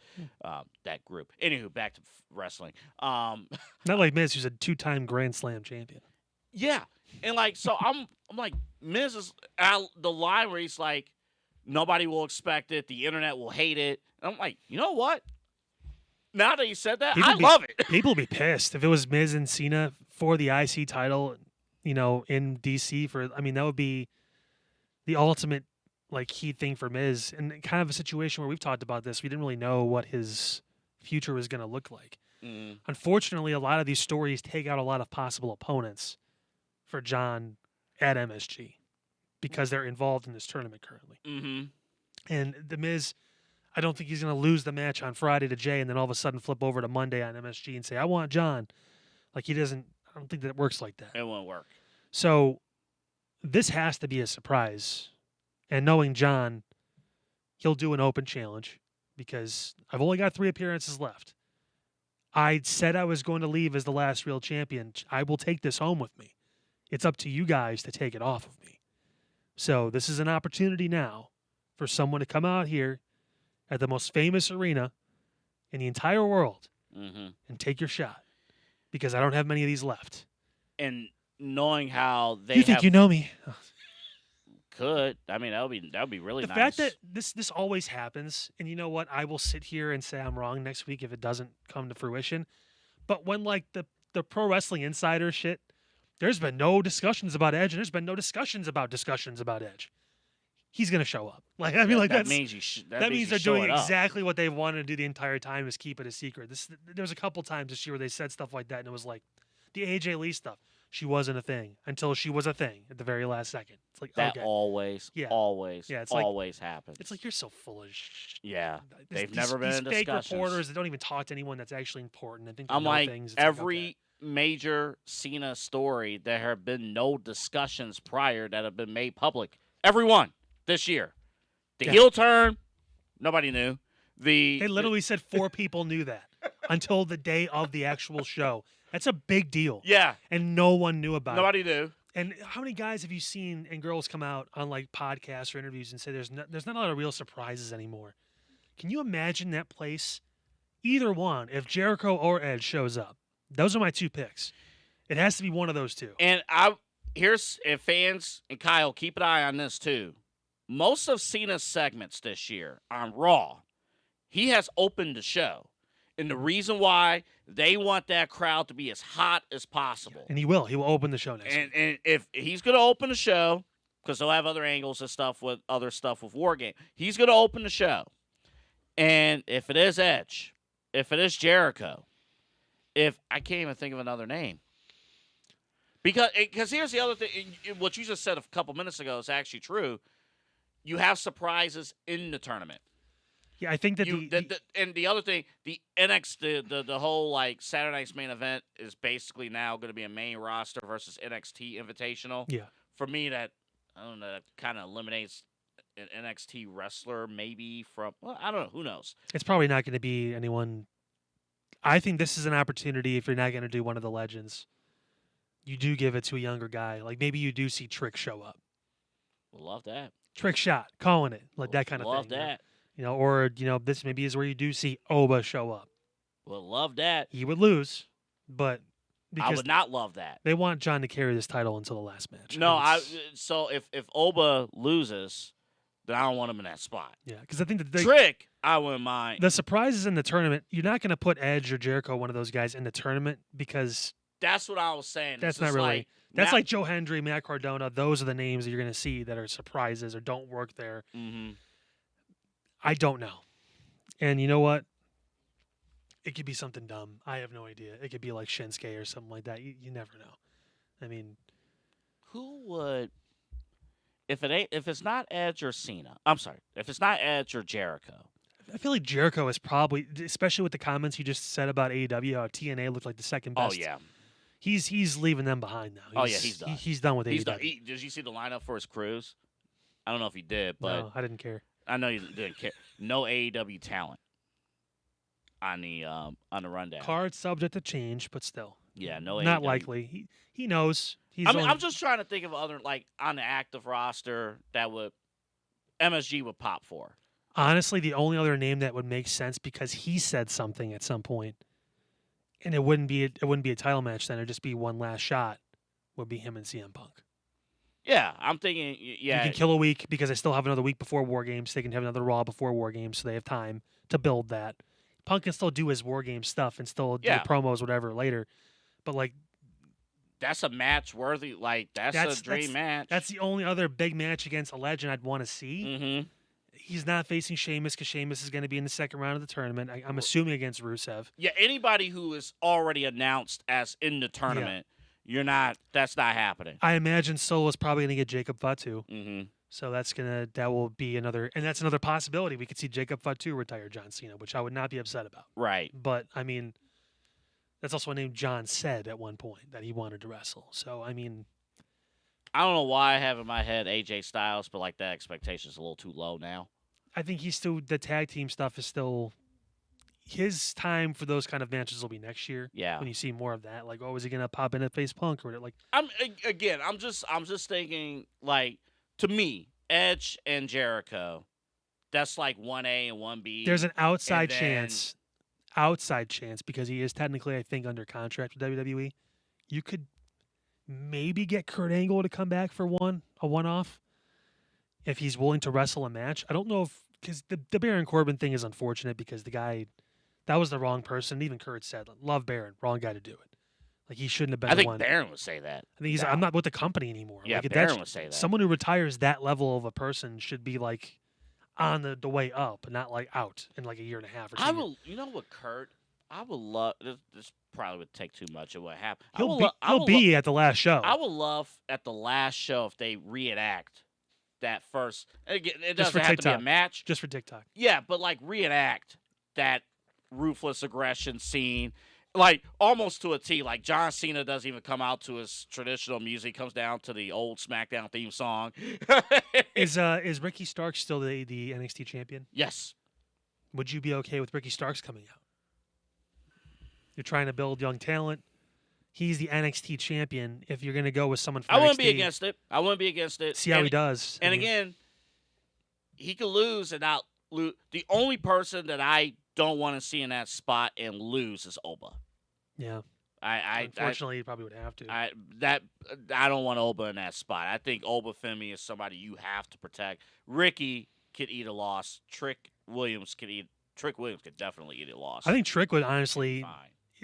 That group. Anywho, back to wrestling. Not like Miz, who's a 2-time Grand Slam champion. Yeah, and so I'm like Miz is the line where he's like, nobody will expect it, the internet will hate it. And I'm like, you know what? Now that you said that, I love it. People would be pissed if it was Miz and Cena for the IC title, in DC that would be the ultimate key thing for Miz, and kind of a situation where we've talked about this. We didn't really know what his future was going to look like. Unfortunately, a lot of these stories take out a lot of possible opponents for John at MSG because they're involved in this tournament currently. Mm-hmm. And the Miz, I don't think he's going to lose the match on Friday to Jay and then all of a sudden flip over to Monday on MSG and say, I want John. He doesn't. I don't think that works like that. It won't work. So this has to be a surprise. And knowing John, he'll do an open challenge because I've only got 3 appearances left. I said I was going to leave as the last real champion. I will take this home with me. It's up to you guys to take it off of me. So this is an opportunity now for someone to come out here at the most famous arena in the entire world and take your shot. Because I don't have many of these left. And knowing how they you think you know me? Could. I mean, that would be really the nice. fact that this always happens, and you know what? I will sit here and say I'm wrong next week if it doesn't come to fruition. But when the Pro Wrestling Insider shit, there's been no discussions about Edge, and there's been no discussions about Edge. He's gonna show up. That means they're doing exactly what they wanted to do the entire time is keep it a secret. There was a couple times this year where they said stuff like that, and it was like the AJ Lee stuff. She wasn't a thing until she was a thing at the very last second. It's like that okay. always happens. It's like you're so full of yeah. They've never been in fake discussions. reporters that don't even talk to anyone that's actually important. I think I'm like things. every major Cena story. There have been no discussions prior that have been made public. Everyone. This year. The heel turn, nobody knew. They literally said 4 people knew that until the day of the actual show. That's a big deal. Yeah. And no one knew about it. Nobody knew. And how many guys have you seen and girls come out on podcasts or interviews and say there's not a lot of real surprises anymore? Can you imagine that place? Either one, if Jericho or Edge shows up. Those are my 2 picks. It has to be one of those 2. And fans and Kyle, keep an eye on this too. Most of Cena's segments this year on Raw, he has opened the show. And the reason why they want that crowd to be as hot as possible. And he will. He will open the show next week. And if he's going to open the show, because they'll have other angles and stuff with Wargames, he's going to open the show. And if it is Edge, if it is Jericho, I can't even think of another name. Because here's the other thing. What you just said a couple minutes ago is actually true. You have surprises in the tournament. Yeah, I think that and the other thing, the NXT, the whole Saturday night's main event is basically now going to be a main roster versus NXT Invitational. Yeah. For me, that kind of eliminates an NXT wrestler maybe from. Well, I don't know. Who knows? It's probably not going to be anyone. I think this is an opportunity if you're not going to do one of the legends. You do give it to a younger guy. Maybe you do see Trick show up. We'll love that. Trick shot, calling it, that kind of thing. Love that. Or this maybe is where you do see Oba show up. We'll love that. He would lose, but I would not love that. They want John to carry this title until the last match. No, so if Oba loses, then I don't want him in that spot. Yeah, because I think that Trick, I wouldn't mind. The surprises in the tournament, you're not going to put Edge or Jericho, one of those guys, in the tournament because that's what I was saying. That's not really. That's like Joe Hendry, Matt Cardona. Those are the names that you're going to see that are surprises or don't work there. Mm-hmm. I don't know. And you know what? It could be something dumb. I have no idea. It could be like Shinsuke or something like that. You never know. I mean, Who would, if it's not Edge or Cena? I'm sorry, if it's not Edge or Jericho. I feel like Jericho is probably, especially with the comments you just said about AEW, how TNA looked like the second Oh best. yeah, He's leaving them behind now. he's done. He's done with he's AEW. done. Did you see the lineup for his cruise? I don't know if he did, but No, I didn't care. I know you didn't care. No AEW talent on the rundown. Card subject to change, but still. Yeah, no. Not AEW. likely. He knows. I'm just trying to think of other like on the active roster that would MSG would pop for. Honestly, the only other name that would make sense because he said something at some point, and it wouldn't be a title match then. It'd just be one last shot. Would be him and CM Punk. Yeah, I'm thinking. Yeah, You can kill a week because they still have another week before War Games. They can have another Raw before War Games, so they have time to build that. Punk can still do his War Games stuff and still do promos, whatever, later. But like, that's a match worthy. Like that's a dream match. That's the only other big match against a legend I'd want to see. Mm-hmm. He's not facing Sheamus because Sheamus is going to be in the second round of the tournament. I'm assuming against Rusev. Yeah, anybody who is already announced as in the tournament, you're not. That's not happening. I imagine Solo's probably going to get Jacob Fatu. Mm-hmm. So that will be another, and that's another possibility. We could see Jacob Fatu retire John Cena, which I would not be upset about. Right. But I mean, that's also a name John said at one point that he wanted to wrestle. So I mean, I don't know why I have in my head AJ Styles, but like that expectation is a little too low now. I think he's still, the tag team stuff is still, his time for those kind of matches will be next year. Yeah. When you see more of that, like, oh, is he gonna pop in at face Punk or like? I'm just thinking like, to me, Edge and Jericho, that's like 1A and 1B. There's an outside then- chance because he is technically, I think, under contract with WWE. You could maybe get Kurt Angle to come back for a one-off if he's willing to wrestle a match. I don't know if, because the Baron Corbin thing is unfortunate because the guy, that was the wrong person. Even Kurt said, love Baron, wrong guy to do it. Like, he shouldn't have been I the think one. Baron would say that. I think I'm not with the company anymore. Yeah, like, Baron would say that. Someone who retires that level of a person should be like on the way up, not like out in like a year and a half or something. You know what, Kurt? I would love. This probably would take too much of what happened. He'll be at the last show. I would love at the last show if they reenact that first. Again, it doesn't have to be a match. Just for TikTok. Yeah, but like reenact that ruthless aggression scene, like almost to a T. Like John Cena doesn't even come out to his traditional music; he comes down to the old SmackDown theme song. Is Ricky Starks still the NXT champion? Yes. Would you be okay with Ricky Starks coming out? You're trying to build young talent. He's the NXT champion. If you're going to go with someone from I wouldn't NXT, be against it. I wouldn't be against it. See how he does. And again, he could lose and not lose. The only person that I don't want to see in that spot and lose is Oba. Yeah. Unfortunately, he probably would have to. I don't want Oba in that spot. I think Oba Femi is somebody you have to protect. Ricky could eat a loss. Trick Williams could definitely eat a loss. I think Trick would honestly. Fine.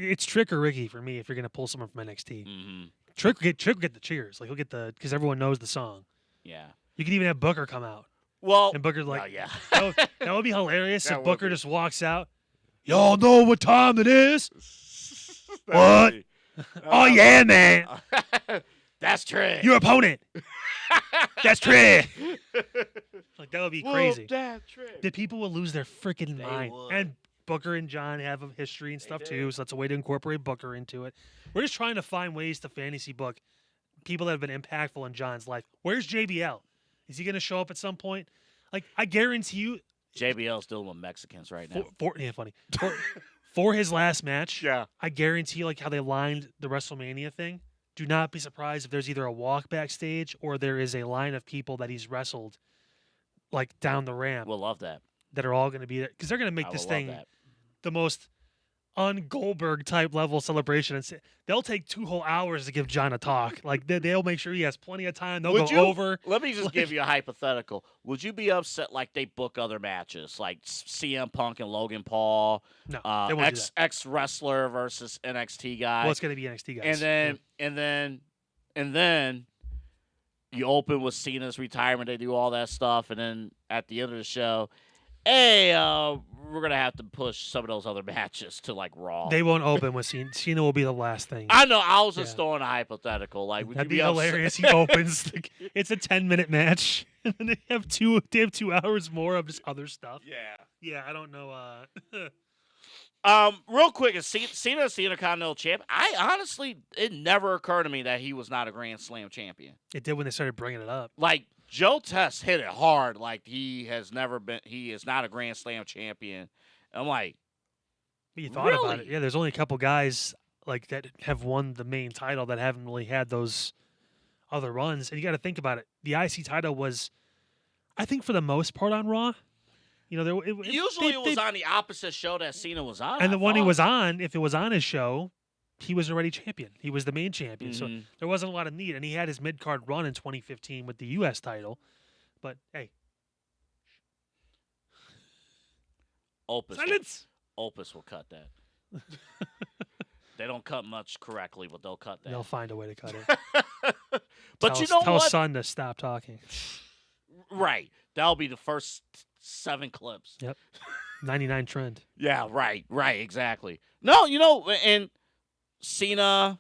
It's Trick or Ricky for me if you're going to pull someone from NXT. Mm-hmm. Trick will get the cheers. Like, he'll get because everyone knows the song. Yeah. You could even have Booker come out. Well, and Booker's like, oh, yeah. that would be hilarious That if would Booker be. just walks out. Y'all know what time it is? What? Oh, yeah, man. That's Trick. Your opponent. That's Trick. Like, that would be crazy. That Trick. The people would lose their freaking mind. would. And Booker and John have a history and stuff too, so that's a way to incorporate Booker into it. We're just trying to find ways to fantasy book people that have been impactful in John's life. Where's JBL? Is he going to show up at some point? Like, I guarantee you. JBL's dealing with Mexicans right now. For his last match, Yeah. I guarantee, like how they lined the WrestleMania thing, do not be surprised if there's either a walk backstage or there is a line of people that he's wrestled, like down the ramp, We'll love that. that are all going to be there. Because they're going to make I this will love thing that. the most un-Goldberg type level celebration. And they'll take 2 whole hours to give John a talk. Like, they'll make sure he has plenty of time. They'll go over. Let me just give you a hypothetical. Would you be upset like they book other matches, like CM Punk and Logan Paul, No, they won't do that. ex wrestler versus NXT guy, Well, it's going to be NXT guys. and then you open with Cena's retirement. They do all that stuff, and then at the end of the show, hey, we're gonna have to push some of those other matches to like Raw. They won't open with Cena. Cena will be the last thing. I know. I was just Yeah. throwing a hypothetical. Like, would That'd you be upset? hilarious. He opens. It's a 10-minute match, and then they have 2 hours more of just other stuff. Yeah. Yeah, I don't know. Real quick, is Cena's the Intercontinental Champ? I honestly, it never occurred to me that he was not a Grand Slam champion. It did when they started bringing it up. Like, Joe Test hit it hard. Like, he is not a Grand Slam champion. I'm like, But you thought about it. Really? Yeah, there's only a couple guys like that have won the main title that haven't really had those other runs. And you got to think about it. The IC title was, I think, for the most part on Raw. You know, usually it was on the opposite show that Cena was on. and the I one he thought. was on, if it was on his show, he was already champion. He was the main champion. So Mhm. there wasn't a lot of need. And he had his mid-card run in 2015 with the U.S. title. But, hey, Opus. silence! Opus will cut that. They don't cut much correctly, but they'll cut that. They'll find a way to cut it. But tell, you know tell what? Son to stop talking. Right. That'll be the first 7 clips. 99 trend. Yeah, right, exactly. No, you know, and Cena,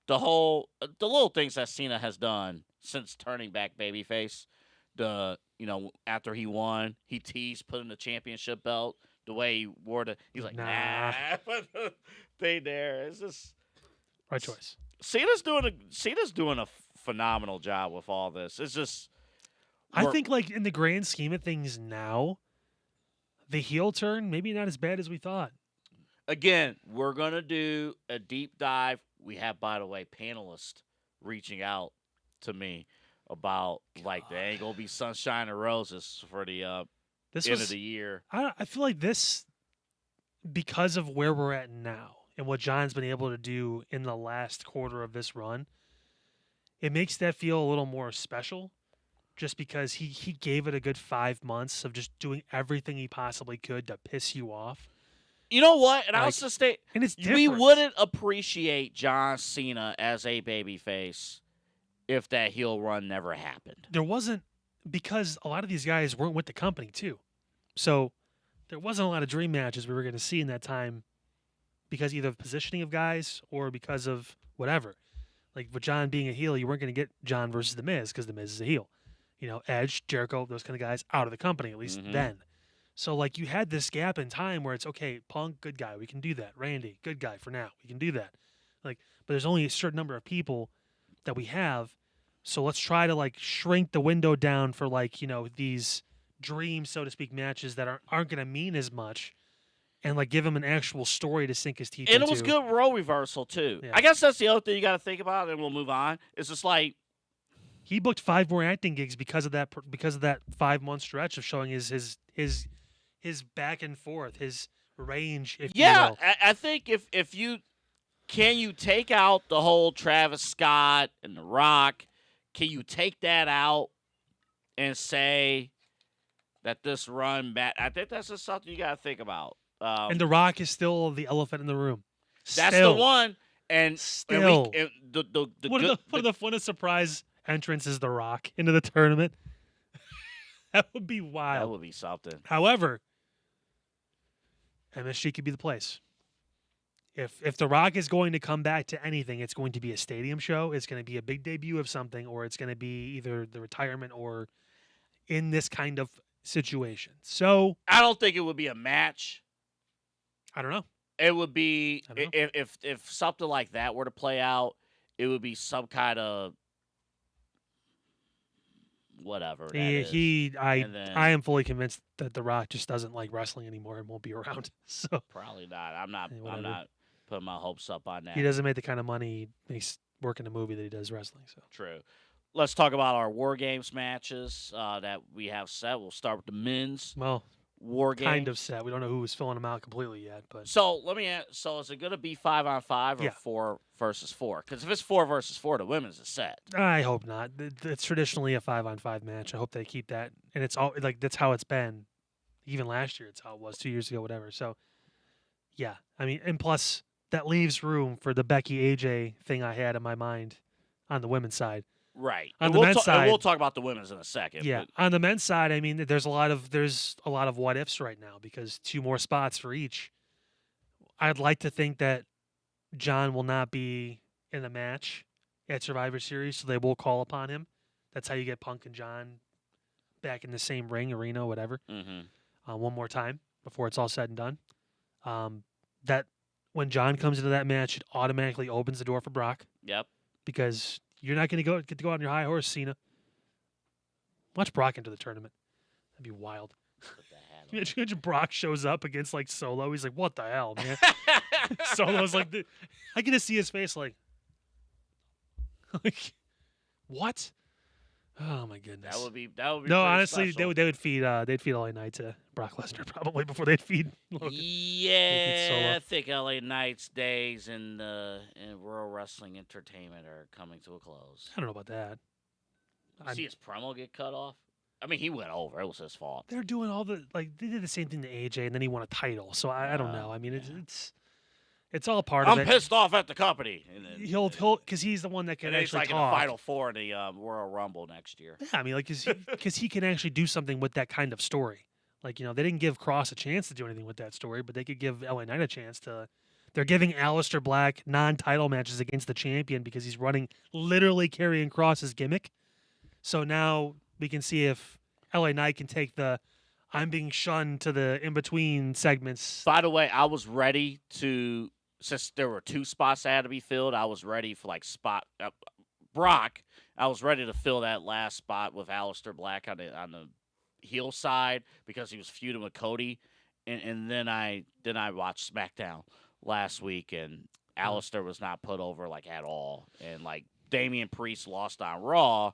the little things that Cena has done since turning back babyface, after he won, he teased putting the championship belt, the way he wore he's like, nah, put the thing there. It's just Right choice. Cena's doing a phenomenal job with all this. It's just, I think, like, in the grand scheme of things now, the heel turn, maybe not as bad as we thought. again, we're going to do a deep dive. We have, by the way, panelists reaching out to me about, like, there ain't going to be sunshine and roses for the end of the year. I feel like this, because of where we're at now and what John's been able to do in the last quarter of this run, it makes that feel a little more special. Just because he gave it a good 5 months of just doing everything he possibly could to piss you off. You know what? And I'll Like, just say, And it's different. we wouldn't appreciate John Cena as a babyface if that heel run never happened. There wasn't, because a lot of these guys weren't with the company too. So there wasn't a lot of dream matches we were going to see in that time because either of positioning of guys or because of whatever. Like with John being a heel, you weren't going to get John versus The Miz because The Miz is a heel. You know, Edge, Jericho, those kind of guys out of the company, at least then. So, like, you had this gap in time where it's, okay, Punk, good guy, we can do that. Randy, good guy for now, we can do that. Like, but there's only a certain number of people that we have. So let's try to, like, shrink the window down for, like, you know, these dream, so to speak, matches that aren't going to mean as much and, like, give him an actual story to sink his teeth And into. it was good role reversal, too. Yeah. I guess that's the other thing you got to think about, and we'll move on. It's just like, He booked 5 more acting gigs because of that 5-month stretch of showing his back and forth, his range, if you yeah, will. I think if you take out the whole Travis Scott and The Rock, can you take that out and say that this run back? I think that's just something you got to think about. And The Rock is still the elephant in the room. That's Still. the one. And Still. and the One good, of the funnest surprise entrance is The Rock into the tournament. That would be wild. that would be something. However, MSG could be the place. If The Rock is going to come back to anything, it's going to be a stadium show. It's going to be a big debut of something, or it's going to be either the retirement or in this kind of situation. So I don't think it would be a match. I don't know. It would be I don't know. if something like that were to play out, it would be some kind of whatever. that is. And then- I am fully convinced that The Rock just doesn't like wrestling anymore and won't be around. So Probably not. I'm not. Yeah, I'm whatever. not putting my hopes up on that. he doesn't make the kind of money he makes working a movie that he does wrestling. So True. Let's talk about our War Games matches that we have set. We'll start with the men's well, War Games. kind of set. We don't know who's filling them out completely yet, but So let me ask. So is it going to be 5-on-5 or Yeah. 4 versus 4? Because if it's 4 versus 4, the women's is set. I hope not. It's traditionally a 5-on-5 match. I hope they keep that, and it's all like that's how it's been. Even last year, it's how it was 2 years ago, whatever. So, yeah, I mean, and plus that leaves room for the Becky AJ thing I had in my mind on the women's side. Right. On And the we'll men's and side, we'll talk about the women's in a second. yeah. but- On the men's side, I mean, there's a lot of what ifs right now because 2 more spots for each. I'd like to think that John will not be in the match at Survivor Series, so they will call upon him. That's how you get Punk and John back in the same ring, arena, whatever, one more time before it's all said and done. That when John comes into that match, it automatically opens the door for Brock Yep. because you're not going to get to go on your high horse, Cena. Watch Brock into the tournament. That'd be wild. Put the hat on. Imagine Brock shows up against like Solo. He's like, "What the hell, man?" Solo's like, I get to see his face, like, what? Oh my goodness. That would be no. pretty Honestly, special. they'd feed LA Knight to Brock Lesnar probably before they'd feed Logan. Yeah, Solo. I think LA Knight's days in World Wrestling Entertainment are coming to a close. I don't know about that. See his promo get cut off? I mean, he went over. It was his fault. They're doing all the they did the same thing to AJ, and then he won a title. So I don't know. I mean, it's all part of I'm it. pissed off at the company. And then, He'll because he's the one that can and then he's actually like in talk. the Final Four in the Royal Rumble next year. Yeah, I mean, like, because he can actually do something with that kind of story. Like, they didn't give Cross a chance to do anything with that story, but they could give LA Knight a chance to. They're giving Aleister Black non-title matches against the champion because he's running, literally carrying Cross's gimmick. So now we can see if LA Knight can take the I'm being shunned to the in-between segments. By the way, I was ready to, since there were 2 spots that had to be filled, I was ready for like Brock. I was ready to fill that last spot with Aleister Black on the heel side because he was feuding with Cody, and then I watched SmackDown last week, and Aleister was not put over like at all, and like Damian Priest lost on Raw.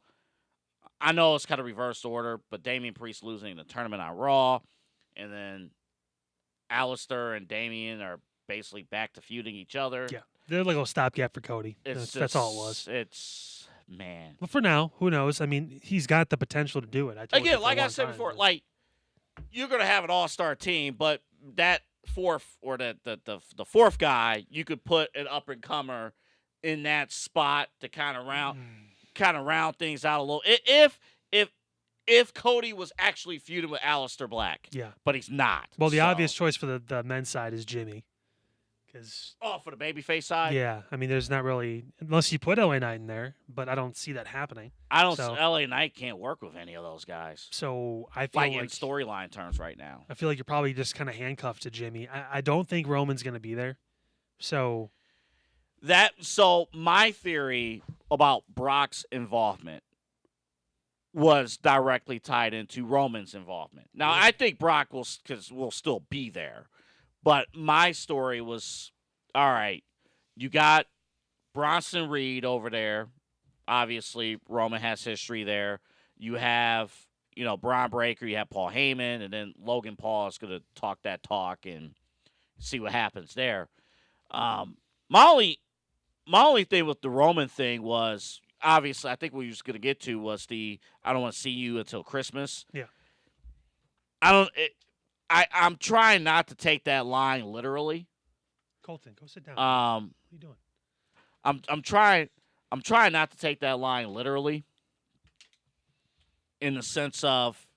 I know it's kind of reversed order, but Damian Priest losing the tournament on Raw, and then Aleister and Damian are basically back to feuding each other. Yeah, they're like a stopgap for Cody. That's all it was. It's, man. But for now, who knows? I mean, he's got the potential to do it. I told you Again, for a like I long said time, before, but- like you're gonna have an all-star team, but that fourth or the fourth guy, you could put an up-and-comer in that spot to kind of round things out a little. If Cody was actually feuding with Aleister Black, yeah. but he's not. Well, the so- obvious choice for the men's side is Jimmy, because for the babyface side, yeah, I mean, there's not really unless you put LA Knight in there, but I don't see that happening. I don't. So- LA Knight can't work with any of those guys. So I feel Like like in storyline terms, right now. I feel like you're probably just kind of handcuffed to Jimmy. I don't think Roman's going to be there. So So my theory about Brock's involvement was directly tied into Roman's involvement. Now I think Brock will still be there, but my story was, all right, you got Bronson Reed over there. Obviously, Roman has history there. You have, Braun Breaker. You have Paul Heyman, and then Logan Paul is going to talk that talk and see what happens there. My only thing with the Roman thing was, obviously, I think what you was going to get to was I don't want to see you until Christmas. Yeah. I'm trying not to take that line literally. Colton, go sit down. What are you doing? I'm trying not to take that line literally, in the sense of,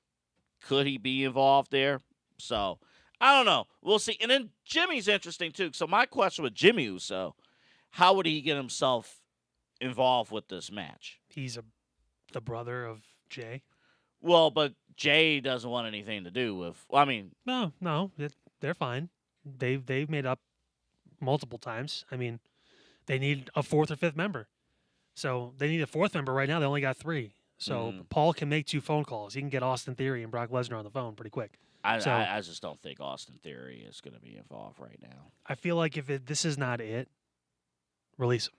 could he be involved there? So I don't know. We'll see. And then Jimmy's interesting too. So my question with Jimmy Uso, how would he get himself involved with this match? He's the brother of Jay. Well, but Jay doesn't want anything to do with. Well, I mean, No, they're fine. They've made up multiple times. I mean, they need a 4th or 5th member. So they need a 4th member right now. They only got 3. So Paul can make 2 phone calls. He can get Austin Theory and Brock Lesnar on the phone pretty quick. I So- just don't think Austin Theory is going to be involved right now. I feel like if this is not it, release him.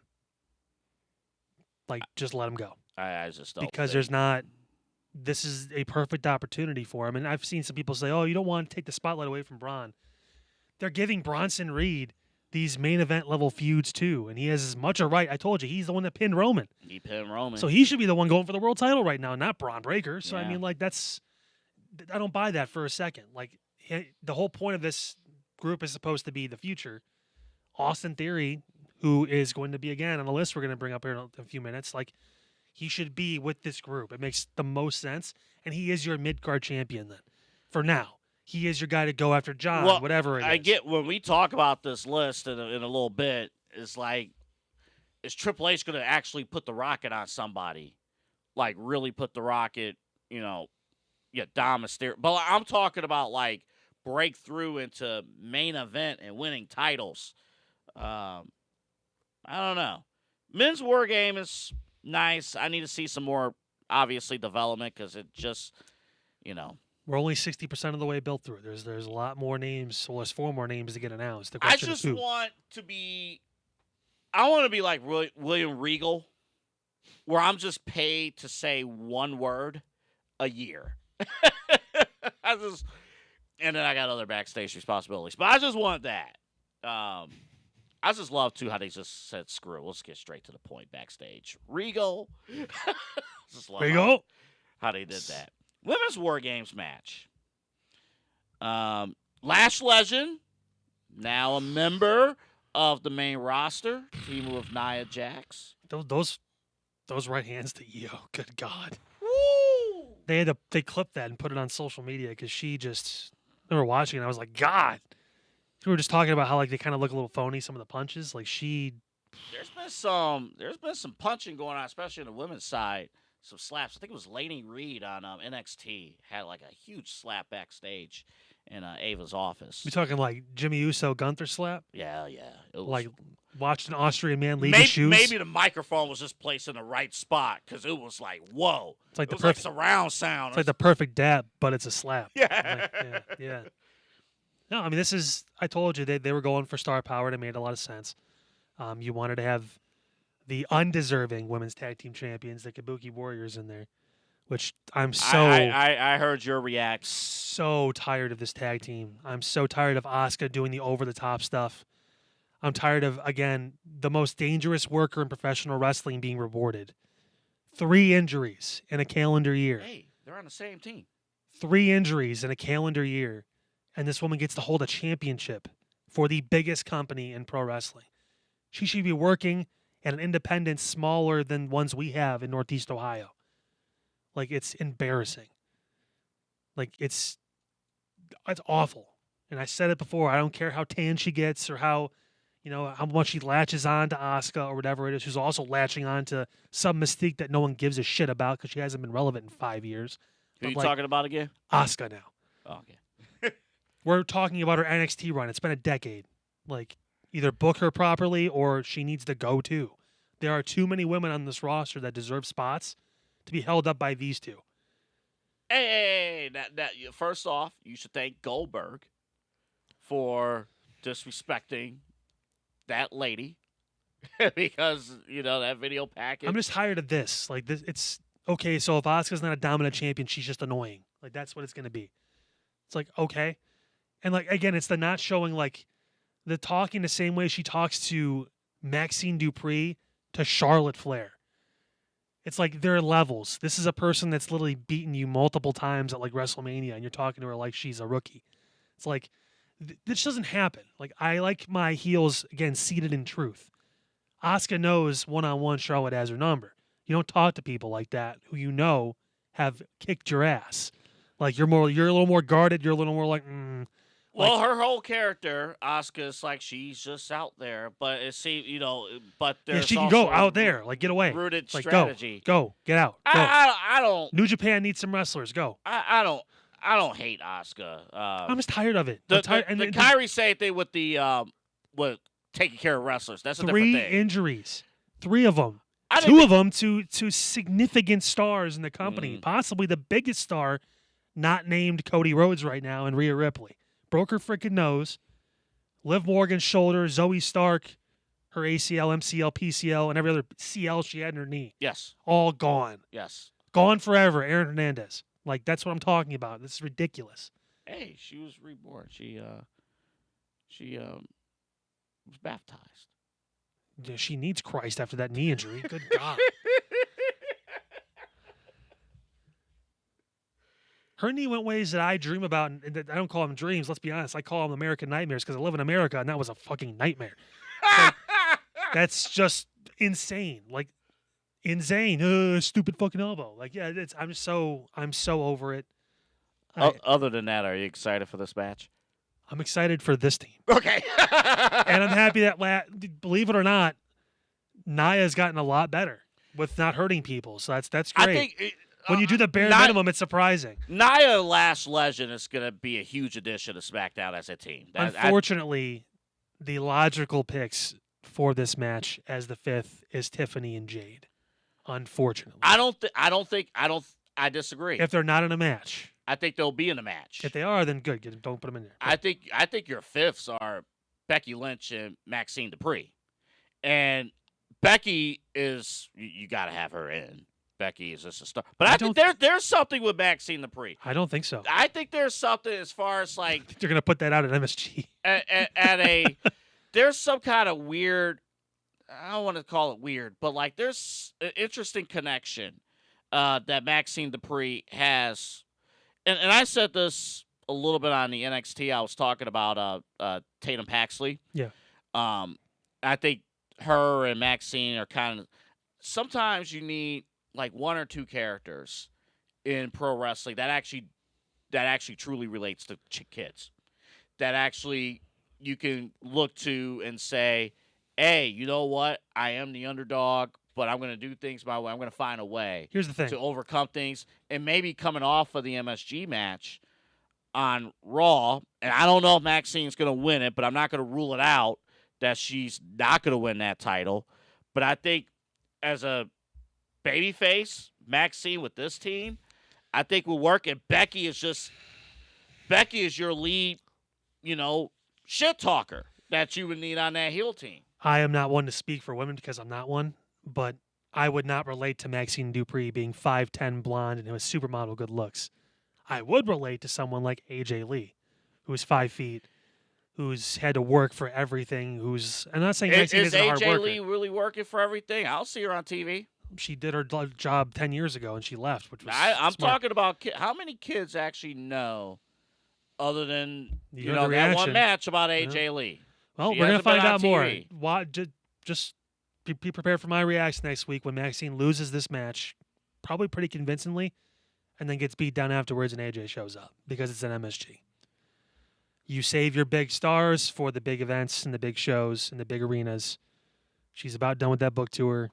Like, just let him go. I just don't Because think. there's not. This is a perfect opportunity for him. And I've seen some people say, "Oh, you don't want to take the spotlight away from Braun." They're giving Bronson Reed these main event level feuds too, and he has as much a right. I told you, he's the one that pinned Roman, He pinned Roman. so he should be the one going for the world title right now, not Braun Breaker. So I Yeah. mean, like I don't buy that for a second. Like the whole point of this group is supposed to be the future. Austin Theory, who is going to be again on the list we're going to bring up here in a few minutes, like he should be with this group. It makes the most sense, and he is your mid-card champion then. For now, he is your guy to go after John, whatever it is. I get when we talk about this list in a little bit, it's like, is Triple H going to actually put the rocket on somebody? Like, really put the rocket, Dom Mysterio. But I'm talking about, like, breakthrough into main event and winning titles. I don't know. Men's War Game is nice. I need to see some more, obviously, development because it just, We're only 60% of the way built through. There's a lot more names. Well, there's 4 more names to get announced. The I question just is who. want to be like William Regal, where I'm just paid to say one word a year. And then I got other backstage responsibilities. But I just want that. I just love, too, how they just said, screw it. Let's get straight to the point backstage. Regal. Just love Regal. how they did that. Women's War Games match. Lash Legend, now a member of the main roster, team with Nia Jax. Those right hands to Io. Good God. Woo! They clipped that and put it on social media because she just. I remember watching it. I was like, God. We were just talking about how like they kind of look a little phony. Some of the punches, like she. There's been some punching going on, especially on the women's side. Some slaps. I think it was Lainey Reed on NXT had like a huge slap backstage in Ava's office. We talking like Jimmy Uso Gunther slap? Yeah. It was, Like watched an Austrian man leave his shoes. Maybe the microphone was just placed in the right spot because it was like, whoa. It's like it was like surround sound. It's like the perfect dab, but it's a slap. Yeah. Like, yeah. No, I mean I told you they were going for star power and it made a lot of sense. You wanted to have the undeserving women's tag team champions, the Kabuki Warriors, in there, which I'm so. I heard your react. So tired of this tag team. I'm so tired of Asuka doing the over the top stuff. I'm tired of, again, the most dangerous worker in professional wrestling being rewarded. 3 injuries in a calendar year. Hey, they're on the same team. 3 injuries in a calendar year, and this woman gets to hold a championship for the biggest company in pro wrestling. She should be working at an independent smaller than ones we have in Northeast Ohio. Like, it's embarrassing. Like, it's awful. And I said it before, I don't care how tan she gets or how much she latches on to Asuka or whatever it is. She's also latching on to some Mystique that no one gives a shit about because she hasn't been relevant in 5 years. Who are you talking about again? Asuka now. Oh, okay. We're talking about her NXT run. It's been a decade. Like, either book her properly or she needs to go too. There are too many women on this roster that deserve spots to be held up by these two. Hey, first off, you should thank Goldberg for disrespecting that lady because, that video package. I'm just tired of this. Like, this, it's okay. So if Asuka's not a dominant champion, she's just annoying. Like, that's what it's going to be. It's like, okay. And like, again, it's the not showing like the talking the same way she talks to Maxine Dupree to Charlotte Flair. It's like there are levels. This is a person that's literally beaten you multiple times at like WrestleMania, and you're talking to her like she's a rookie. It's like this doesn't happen. Like, I like my heels again seated in truth. Asuka knows one-on-one Charlotte has her number. You don't talk to people like that who have kicked your ass. Like you're a little more guarded. You're a little more like. Well, her whole character, Asuka's like she's just out there, but it seems but there's she can go out there, like get away, rooted like, strategy. Go, get out. Go. I don't. New Japan needs some wrestlers. Go. I don't hate Asuka. I'm just tired of it. The Kyrie Sane thing with the with taking care of wrestlers. That's a different thing. 3 injuries, 3 of them. 2 of them to significant stars in the company, possibly the biggest star, not named Cody Rhodes right now, and Rhea Ripley. Broke her freaking nose. Liv Morgan's shoulder. Zoe Stark, her ACL, MCL, PCL, and every other CL she had in her knee. Yes. All gone. Yes. Gone forever. Aaron Hernandez. Like, that's what I'm talking about. This is ridiculous. Hey, she was reborn. She was baptized. Yeah, she needs Christ after that knee injury. Good God. Her knee went ways that I dream about, and I don't call them dreams. Let's be honest. I call them American nightmares because I live in America, and that was a fucking nightmare. Like, that's just insane. Like, Insane, stupid fucking elbow. Like, yeah, I'm so over it. Other than that, are you excited for this match? I'm excited for this team, Okay. and I'm happy that believe it or not, Naya's gotten a lot better with not hurting people. So that's great. I think when you do the bare minimum, it's surprising. Nia Lash Legend is going to be a huge addition to SmackDown as a team. Unfortunately, the logical picks for this match as the 5th is Tiffany and Jade. Unfortunately, I disagree. If they're not in a match, I think they'll be in a match. If they are, then good. Don't put them in there. I think your 5ths are Becky Lynch and Maxine Dupree, and Becky is you got to have her in. Becky is just a star, but I think there's something with Maxine Dupree. I don't think so. I think there's something as far as like they're gonna put that out at MSG. There's some kind of weird. I don't want to call it weird, but like there's an interesting connection that Maxine Dupree has, and I said this a little bit on the NXT. I was talking about Tatum Paxley. Yeah. I think her and Maxine are kind of. Sometimes you need like 1 or 2 characters in pro wrestling that actually truly relates to kids. That actually you can look to and say, hey, you know what? I am the underdog, but I'm going to do things my way. I'm going to find a way. Here's the thing. To overcome things. And maybe coming off of the MSG match on Raw, and I don't know if Maxine's going to win it, but I'm not going to rule it out that she's not going to win that title. But I think as a babyface, Maxine with this team, I think will work. And Becky is your lead, shit talker that you would need on that heel team. I am not one to speak for women because I'm not one, but I would not relate to Maxine Dupree being 5'10", blonde, and with supermodel good looks. I would relate to someone like AJ Lee, who's 5 feet, who's had to work for everything, I'm not saying Maxine isn't a hard worker. Is AJ Lee really working for everything? I'll see her on TV. She did her job 10 years ago, and she left, which was I'm smart. talking about how many kids actually know, other than You that one match about AJ Lee. Well, we're going to find out more. Just be prepared for my reaction next week when Maxine loses this match, probably pretty convincingly, and then gets beat down afterwards and AJ shows up because it's an MSG. You save your big stars for the big events and the big shows and the big arenas. She's about done with that book tour.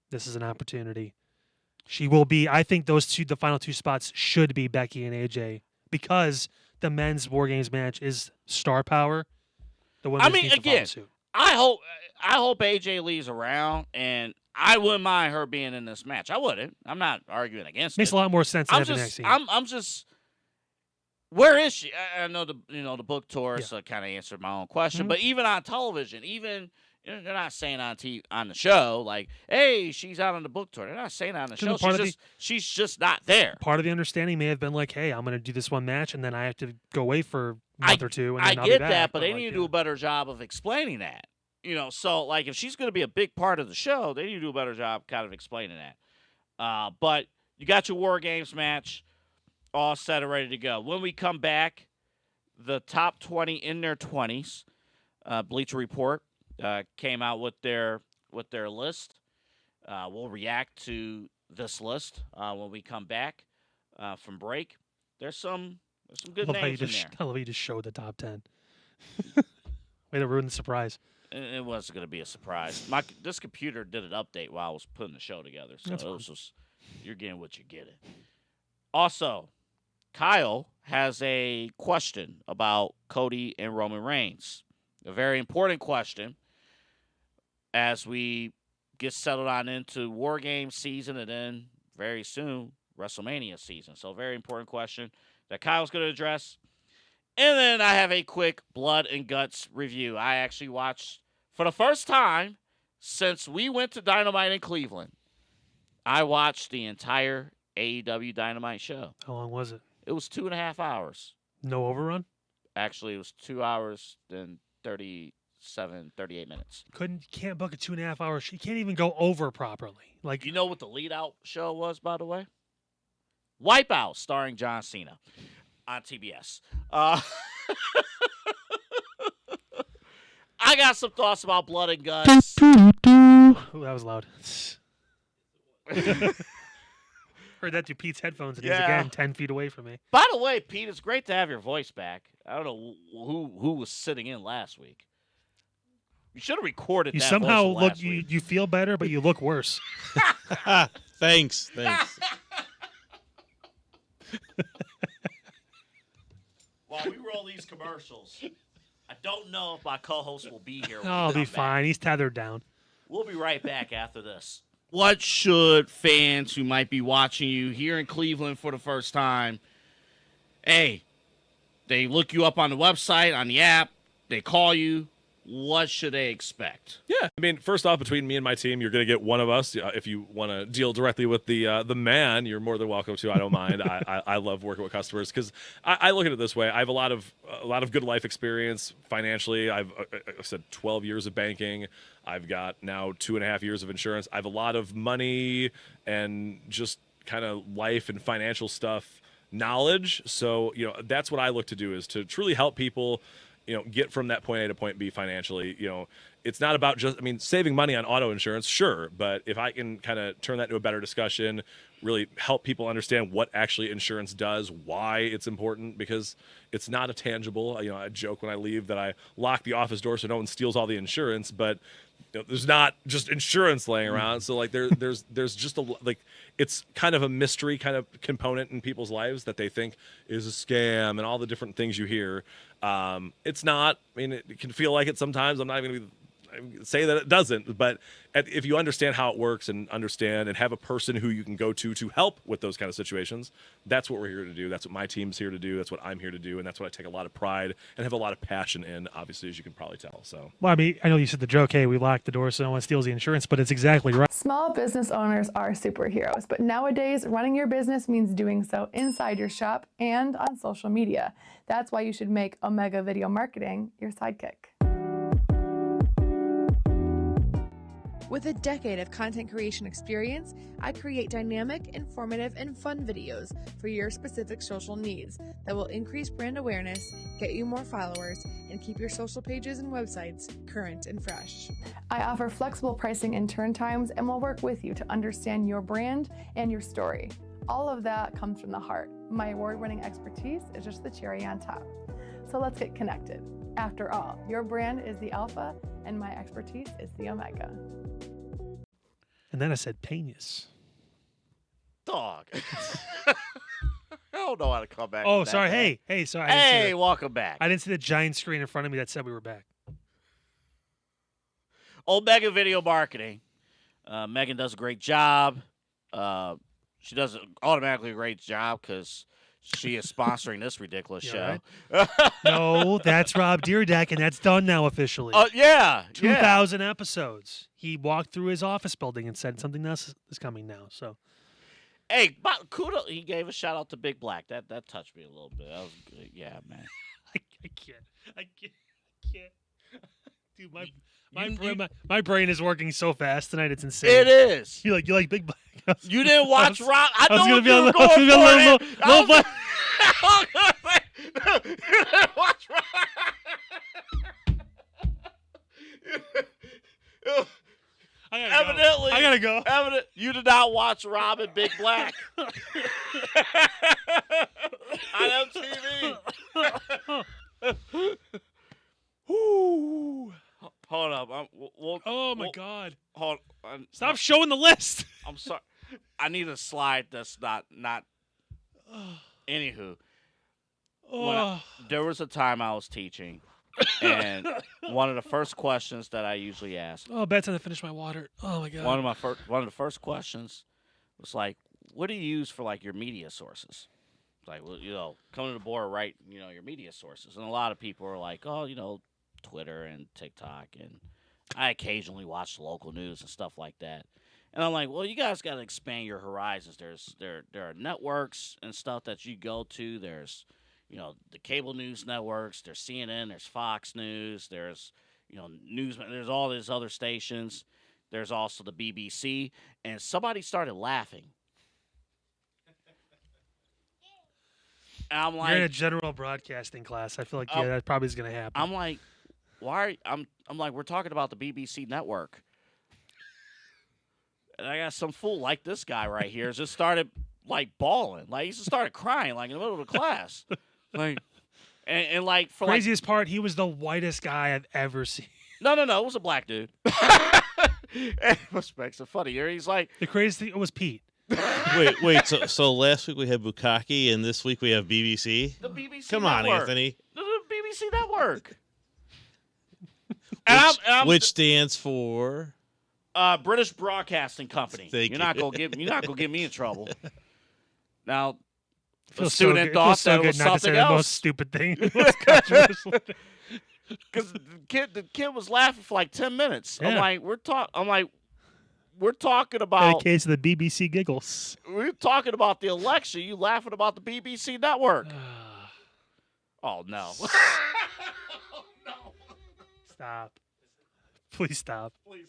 This is an opportunity. She will be, I think the final 2 spots should be Becky and AJ because the men's Wargames match is star power. The women's needs to follow suit. I hope AJ Lee's around, and I wouldn't mind her being in this match. I wouldn't. I'm not arguing against it. Makes a lot more sense than having Maxine. I'm just. Where is she? I know the book tour, so kind of answered my own question. Mm-hmm. But even on television, they're not saying on the show like, "Hey, she's out on the book tour." They're not saying on the show. She's just not there. Part of the understanding may have been like, "Hey, I'm going to do this one match, and then I have to go away for a month or 2, and then I'll be get back." that, but they need to do a better job of explaining that. So like if she's going to be a big part of the show, they need to do a better job kind of explaining that. But you got your War Games match all set and ready to go. When we come back, the top 20 in their 20s, Bleacher Report came out with their list. We'll react to this list when we come back from break. There's some good names in there. I love how you just showed the top 10. Way to ruin the surprise. It wasn't going to be a surprise. This computer did an update while I was putting the show together, so you're getting what you're getting. Also, Kyle has a question about Cody and Roman Reigns. A very important question as we get settled on into War Games season and then very soon WrestleMania season. So very important question that Kyle's going to address. And then I have a quick Blood and Guts review. I actually watched, for the first time since we went to Dynamite in Cleveland, I watched the entire AEW Dynamite show. How long was it? It was 2.5 hours. No overrun? Actually, it was 2 hours and 38 minutes. Can't book a 2.5 hour. She can't even go over properly. Like, you know what the lead out show was, by the way? Wipeout, starring John Cena on TBS. I got some thoughts about Blood and Guts. Ooh, that was loud. Heard that through Pete's headphones, and he's Yeah. again 10 feet away from me. By the way, Pete, it's great to have your voice back. I don't know who was sitting in last week. You should have recorded You that somehow voice from look last you, week. you feel better, but you look worse. Thanks. While we roll these commercials, I don't know if my co-host will be here. When I'll we be come back. fine. He's tethered down. We'll be right back after this. What should fans who might be watching you here in Cleveland for the first time, hey, they look you up on the website, on the app, they call you, what should they expect? Yeah, I mean, first off, between me and my team, you're going to get one of us. If you want to deal directly with the man, you're more than welcome to. I don't mind. I love working with customers because I look at it this way. I have a lot of good life experience financially. I said 12 years of banking. I've got now 2.5 years of insurance. I have a lot of money and just kind of life and financial stuff knowledge. So that's what I look to do, is to truly help people get from that point A to point B financially. It's not about just, saving money on auto insurance, sure, but if I can kind of turn that into a better discussion, really help people understand what actually insurance does, why it's important, because it's not a tangible. I joke when I leave that I lock the office door so no one steals all the insurance, but there's not just insurance laying around. So there's just it's kind of a mystery kind of component in people's lives that they think is a scam and all the different things you hear. It's not. It can feel like it sometimes. I'm not even going to say that it doesn't, but if you understand how it works and understand and have a person who you can go to help with those kind of situations, that's what we're here to do. That's what my team's here to do. That's what I'm here to do, and that's what I take a lot of pride and have a lot of passion in, obviously, as you can probably tell. So, Well, I know you said the joke, hey, we locked the door so no one steals the insurance, but it's exactly right. Small business owners are superheroes, but nowadays running your business means doing so inside your shop and on social media. That's why you should make Omega Video Marketing your sidekick. With a decade of content creation experience, I create dynamic, informative, and fun videos for your specific social needs that will increase brand awareness, get you more followers, and keep your social pages and websites current and fresh. I offer flexible pricing and turn times and will work with you to understand your brand and your story. All of that comes from the heart. My award-winning expertise is just the cherry on top. So let's get connected. After all, your brand is the alpha and my expertise is the omega. And then I said penis. Dog. I don't know how to come back. Oh, from that, sorry. man. Hey, sorry. I didn't see Hey, that. welcome back. I didn't see the giant screen in front of me that said we were back. Omega Video Marketing. Megan does a great job. She does automatically a great job because she is sponsoring this ridiculous show. Right? No, that's Rob Deerdeck, and that's done now officially. Yeah. 2,000 episodes. He walked through his office building and said something else is coming now. So, Hey, but kudos. He gave a shout out to Big Black. That touched me a little bit. That was good. Yeah, man. I can't. Dude, my brain is working so fast tonight. It's insane. It is. You like Big Black? You didn't watch Rob. I was know gonna what be you a were little- I was going gonna be a for. little Black. You didn't watch Rob. Evidently, I gotta go. You did not watch Rob and Big Black on MTV. Hold up. Oh my God! Hold on. Stop showing the list. I'm sorry. I need a slide that's not. Anywho, there was a time I was teaching, and one of the first questions that I usually ask. Oh, bad time to finish my water. Oh my God! One of the first questions was like, "What do you use for like your media sources?" It's like, well, come to the board, write, your media sources, and a lot of people are like, "Oh, Twitter and TikTok," and I occasionally watch the local news and stuff like that. And I'm like, well, you guys got to expand your horizons. There are networks and stuff that you go to. There's, the cable news networks. There's CNN. There's Fox News. There's, news. There's all these other stations. There's also the BBC. And somebody started laughing. And I'm like, you're in a general broadcasting class. I feel like that probably is going to happen. I'm like, why? I'm like, we're talking about the BBC network. And I got some fool like this guy right here just started like bawling. Like he just started crying like in the middle of the class. Like and like for Craziest part, he was the whitest guy I've ever seen. No, it was a black dude. And what makes it funnier, he's like The craziest thing was Pete. Wait. So last week we had Bukkake, and this week we have BBC. the BBC Come network. on, Anthony. The BBC network. Which stands for British Broadcasting Company. Thank you're you. not gonna get me in trouble. Now, the Feels student it thought feels so that it good was not to something say the most else stupid thing. It's controversial. because the kid was laughing for like 10 minutes. Yeah. I'm like, we're talking about Dedicated to the BBC giggles. the election. You laughing about the BBC network? Oh no! Stop. Please stop. Please.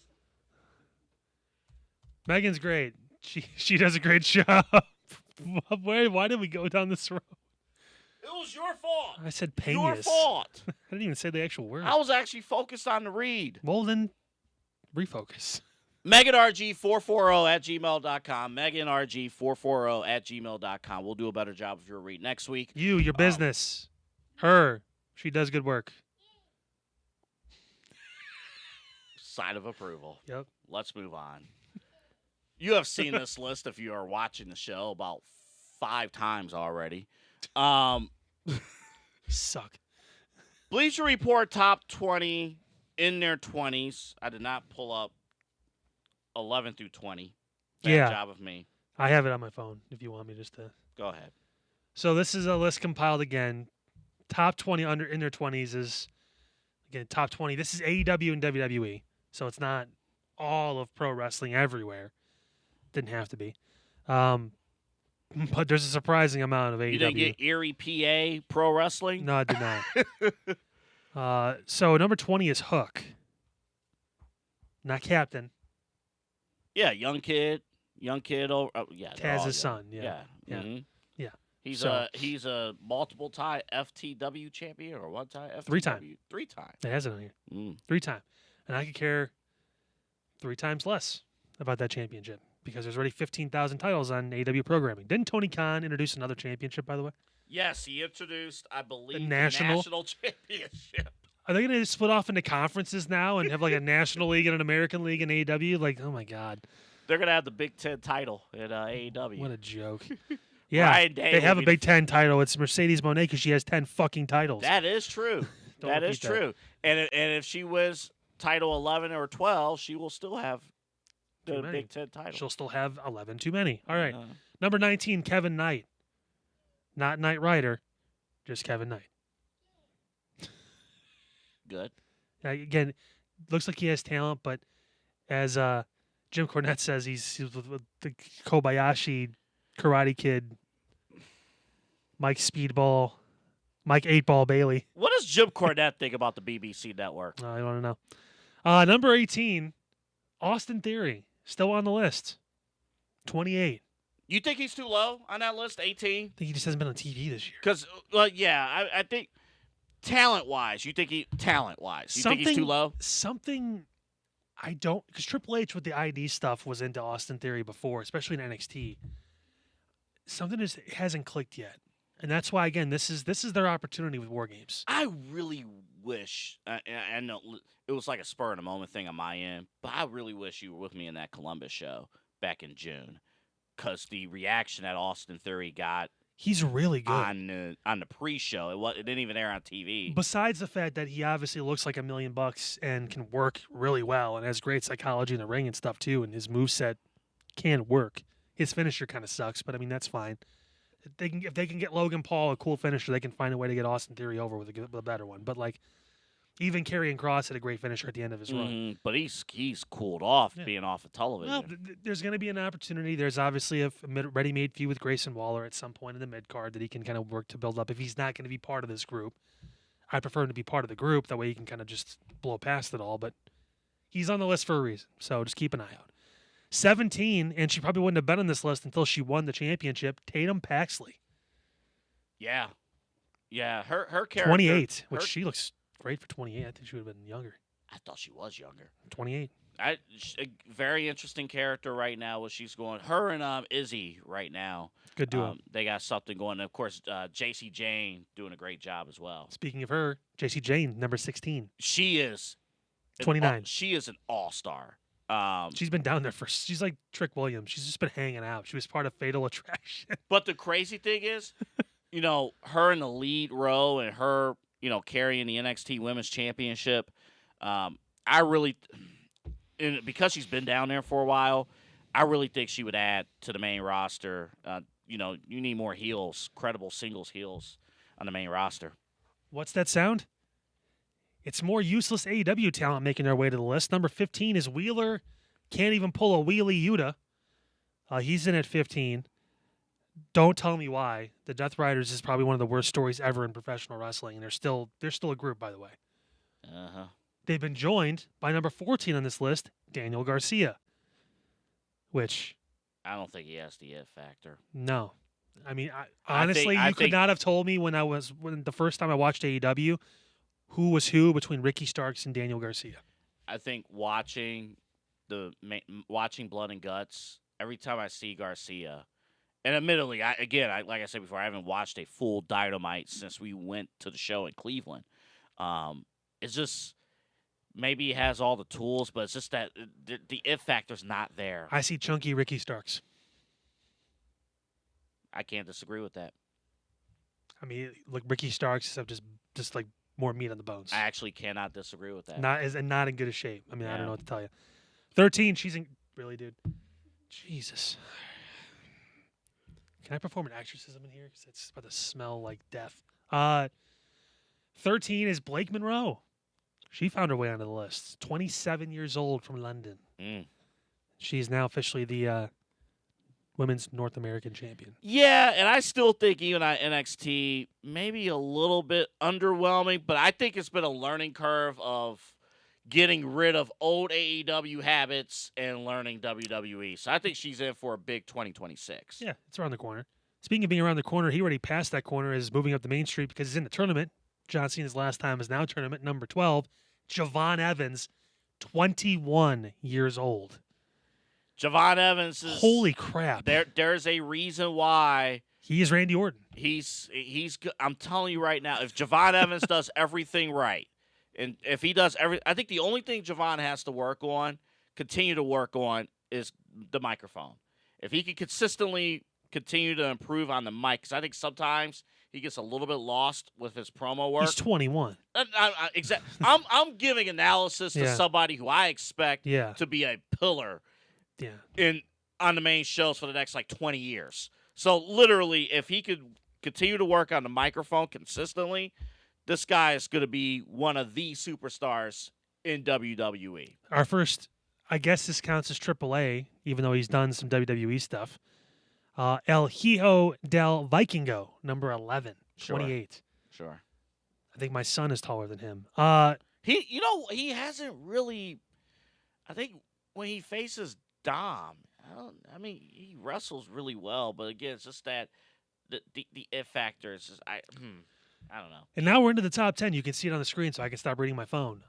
Megan's great. She does a great job. Why did we go down this road? It was your fault. I said Your penis. fault. I didn't even say the actual word. I was actually focused on the read. Well, then refocus. MeganRG440 at gmail.com. MeganRG440 at gmail.com. We'll do a better job of your read next week. Your business. Her. She does good work. Sign of approval. Yep. Let's move on. You have seen this list if you are watching the show about 5 times already. Suck. Bleacher Report top 20 in their 20s. I did not pull up 11 through 20. Bad job of me. I have it on my phone if you want me just to. Go ahead. So this is a list compiled again. Top 20 in their 20s is, again, top 20. This is AEW and WWE. So it's not all of pro wrestling everywhere. Didn't have to be. But there's a surprising amount of AEW. You didn't get Erie, PA pro wrestling? No, I did not. So number 20 is Hook. Not Captain. Yeah, young kid. Over. Yeah, they're all Taz's young. son. Yeah. Mhm. Yeah. He's So- he's a multiple time FTW champion or one time FTW? 3-time. 3-time. It has it on here. Mm. 3-time. And I could care 3 times less about that championship because there's already 15,000 titles on AEW programming. Didn't Tony Khan introduce another championship, by the way? Yes, he introduced, I believe, national- national championship. Are they going to split off into conferences now and have like a National League and an American League in AEW? Like, oh my God. They're gonna have the Big Ten title at AEW. What a joke. Yeah, Ryan Day they will have a be Big Ten title. It's Mercedes Moné because she has 10 fucking titles. That is true. Don't That is repeat that. true. And if she wins title 11 or 12, she will still have Too the many. Big Ten title. She'll still have 11 too many. All right. Uh, Number 19, Kevin Knight. Not Knight Rider, just Kevin Knight. good. Again, looks like he has talent, but as Jim Cornette says, he's with the Kobayashi Karate Kid, Mike Speedball, Mike 8-Ball Bailey. What does Jim Cornette think about the BBC network? I don't know. Number 18, Austin Theory, still on the list. 28. You think he's too low on that list, 18? I think he just hasn't been on TV this year. Because, I think talent-wise, you think he's too low? Something I don't, because Triple H with the ID stuff was into Austin Theory before, especially in NXT. Something just hasn't clicked yet, and that's why again this is their opportunity with Wargames. I really wish, I know it was like a spur of the moment thing on my end, but I really wish you were with me in that Columbus show back in June, because the reaction that Austin Theory got He's really good. on the pre-show, it didn't even air on TV. Besides the fact that he obviously looks like $1 million and can work really well and has great psychology in the ring and stuff too, and his moveset can work. His finisher kind of sucks, but I mean that's fine. If they can get Logan Paul a cool finisher, they can find a way to get Austin Theory over with a better one. But like even Karrion Kross had a great finisher at the end of his run. But he's cooled off Yeah. being off of television. Well, there's going to be an opportunity. There's obviously a ready-made feud with Grayson Waller at some point in the mid-card that he can kind of work to build up. If he's not going to be part of this group, I prefer him to be part of the group. That way he can kind of just blow past it all. But he's on the list for a reason, so just keep an eye out. 17, and she probably wouldn't have been on this list until she won the championship, Tatum Paxley. Yeah. Her character. 28, which her- she looks great for 28. I think she would have been younger. I thought she was younger. 28. A very interesting character right now. What she's going, her and Izzy right now. Good duo. They got something going. And of course, JC Jane doing a great job as well. Speaking of her, JC Jane, number 16. She is 29. She is an all-star. She's been down there she's like Trick Williams. She's just been hanging out. She was part of Fatal Attraction. But the crazy thing is, her in the lead row and her, carrying the NXT Women's Championship. I really, because she's been down there for a while, I really think she would add to the main roster. You need more heels, credible singles heels on the main roster. What's that sound? It's more useless AEW talent making their way to the list. Number 15 is Wheeler. Can't even pull a wheelie Yuta. He's in at 15. Don't tell me why. The Death Riders is probably one of the worst stories ever in professional wrestling, and they're still a group, by the way. Uh-huh. They've been joined by number 14 on this list, Daniel Garcia. Which, I don't think he has the it factor. no. I mean, I honestly, you could think- not have told me when the first time I watched AEW who was who between Ricky Starks and Daniel Garcia. I think watching Blood and Guts, every time I see Garcia, and admittedly, like I said before, I haven't watched a full Dynamite since we went to the show in Cleveland. It's just maybe he has all the tools, but it's just that the it factor's not there. I see chunky Ricky Starks. I can't disagree with that. I mean, look, Ricky Starks have just like more meat on the bones. I actually cannot disagree with that. Not in good a shape. I mean, I don't Yeah. know what to tell you. 13, she's in. Really, dude? Jesus. Can I perform an exorcism in here? Because it's about to smell like death. 13 is Blake Monroe. She found her way onto the list. 27 years old from London. She's now officially the Women's North American Champion. Yeah, and I still think even on NXT, maybe a little bit underwhelming, but I think it's been a learning curve of getting rid of old AEW habits and learning WWE. So I think she's in for a big 2026. Yeah, it's around the corner. Speaking of being around the corner, he already passed that corner, is moving up the main street because he's in the tournament. John Cena's last time is now tournament number 12. Javon Evans, 21 years old. Javon Evans is Holy crap. There's a reason why He is Randy Orton. he's good. I'm telling you right now, if Javon Evans does everything right, and if he does I think the only thing Javon has to continue to work on, is the microphone. If he can consistently continue to improve on the mic, because I think sometimes he gets a little bit lost with his promo work. He's 21. I'm giving analysis to Yeah. somebody who I expect Yeah. to be a pillar Yeah. on the main shows for the next 20 years. So literally, if he could continue to work on the microphone consistently, this guy is going to be one of the superstars in WWE. Our first, I guess this counts as AAA, even though he's done some WWE stuff. El Hijo del Vikingo, number 11, Sure. 28. Sure. I think my son is taller than him. He hasn't really. I think when he faces Dom, he wrestles really well, but again, it's just that the it factor is just, I don't know. And now we're into the top 10. You can see it on the screen, so I can stop reading my phone.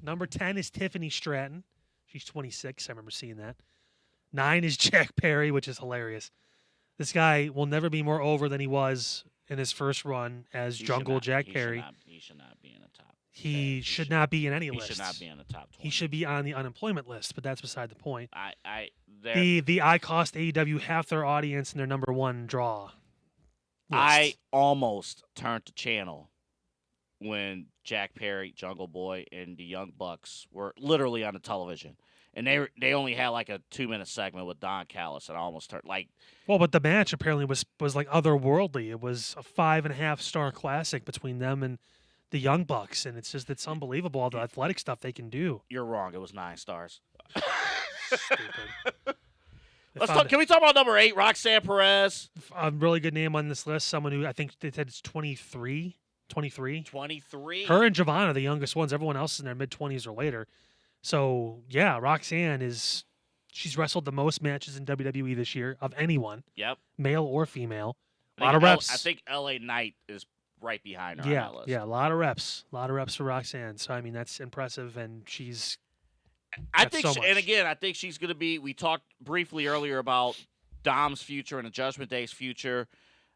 Number 10 is Tiffany Stratton. She's 26. I remember seeing that. 9 is Jack Perry, which is hilarious. This guy will never be more over than he was in his first run as Jungle Jack Perry. He should not be in the top. He should not be in any He list. should not be in the top 20. He should be on the unemployment list, but that's beside the point. There- The I cost AEW half their audience and their number one draw. I list. almost turned the channel when Jack Perry, Jungle Boy, and the Young Bucks were literally on the television, and they only had like a 2-minute segment with Don Callis, and I almost turned Well, but the match apparently was like otherworldly. It was a 5.5-star classic between them and the Young Bucks, and it's unbelievable all the athletic stuff they can do. You're wrong. It was 9 stars. Stupid. Can we talk about number 8, Roxanne Perez? A really good name on this list. Someone who I think they said it's 23. 23. 23. Her and Giovanna are the youngest ones. Everyone else is in their mid-20s or later. So, yeah, Roxanne she's wrestled the most matches in WWE this year of anyone, Yep. male or female. A I lot think of reps. I think LA Knight is right behind her on that list. Yeah, a lot of reps. A lot of reps for Roxanne. So, I mean, that's impressive, and she's I That's think, so much. and again, I think she's going to be. We talked briefly earlier about Dom's future and the Judgment Day's future.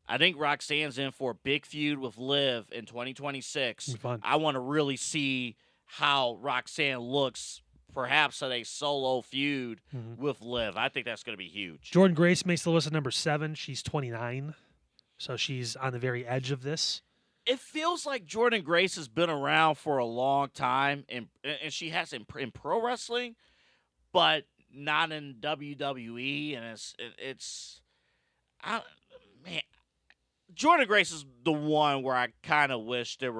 I think Roxanne's in for a big feud with Liv in 2026. Be fun. I want to really see how Roxanne looks, perhaps at a solo feud with Liv. I think that's going to be huge. Jordan Grace makes the list at number 7. She's 29, so she's on the very edge of this. It feels like Jordan Grace has been around for a long time, and she has in pro wrestling, but not in WWE. And man, Jordan Grace is the one where I kind of wish there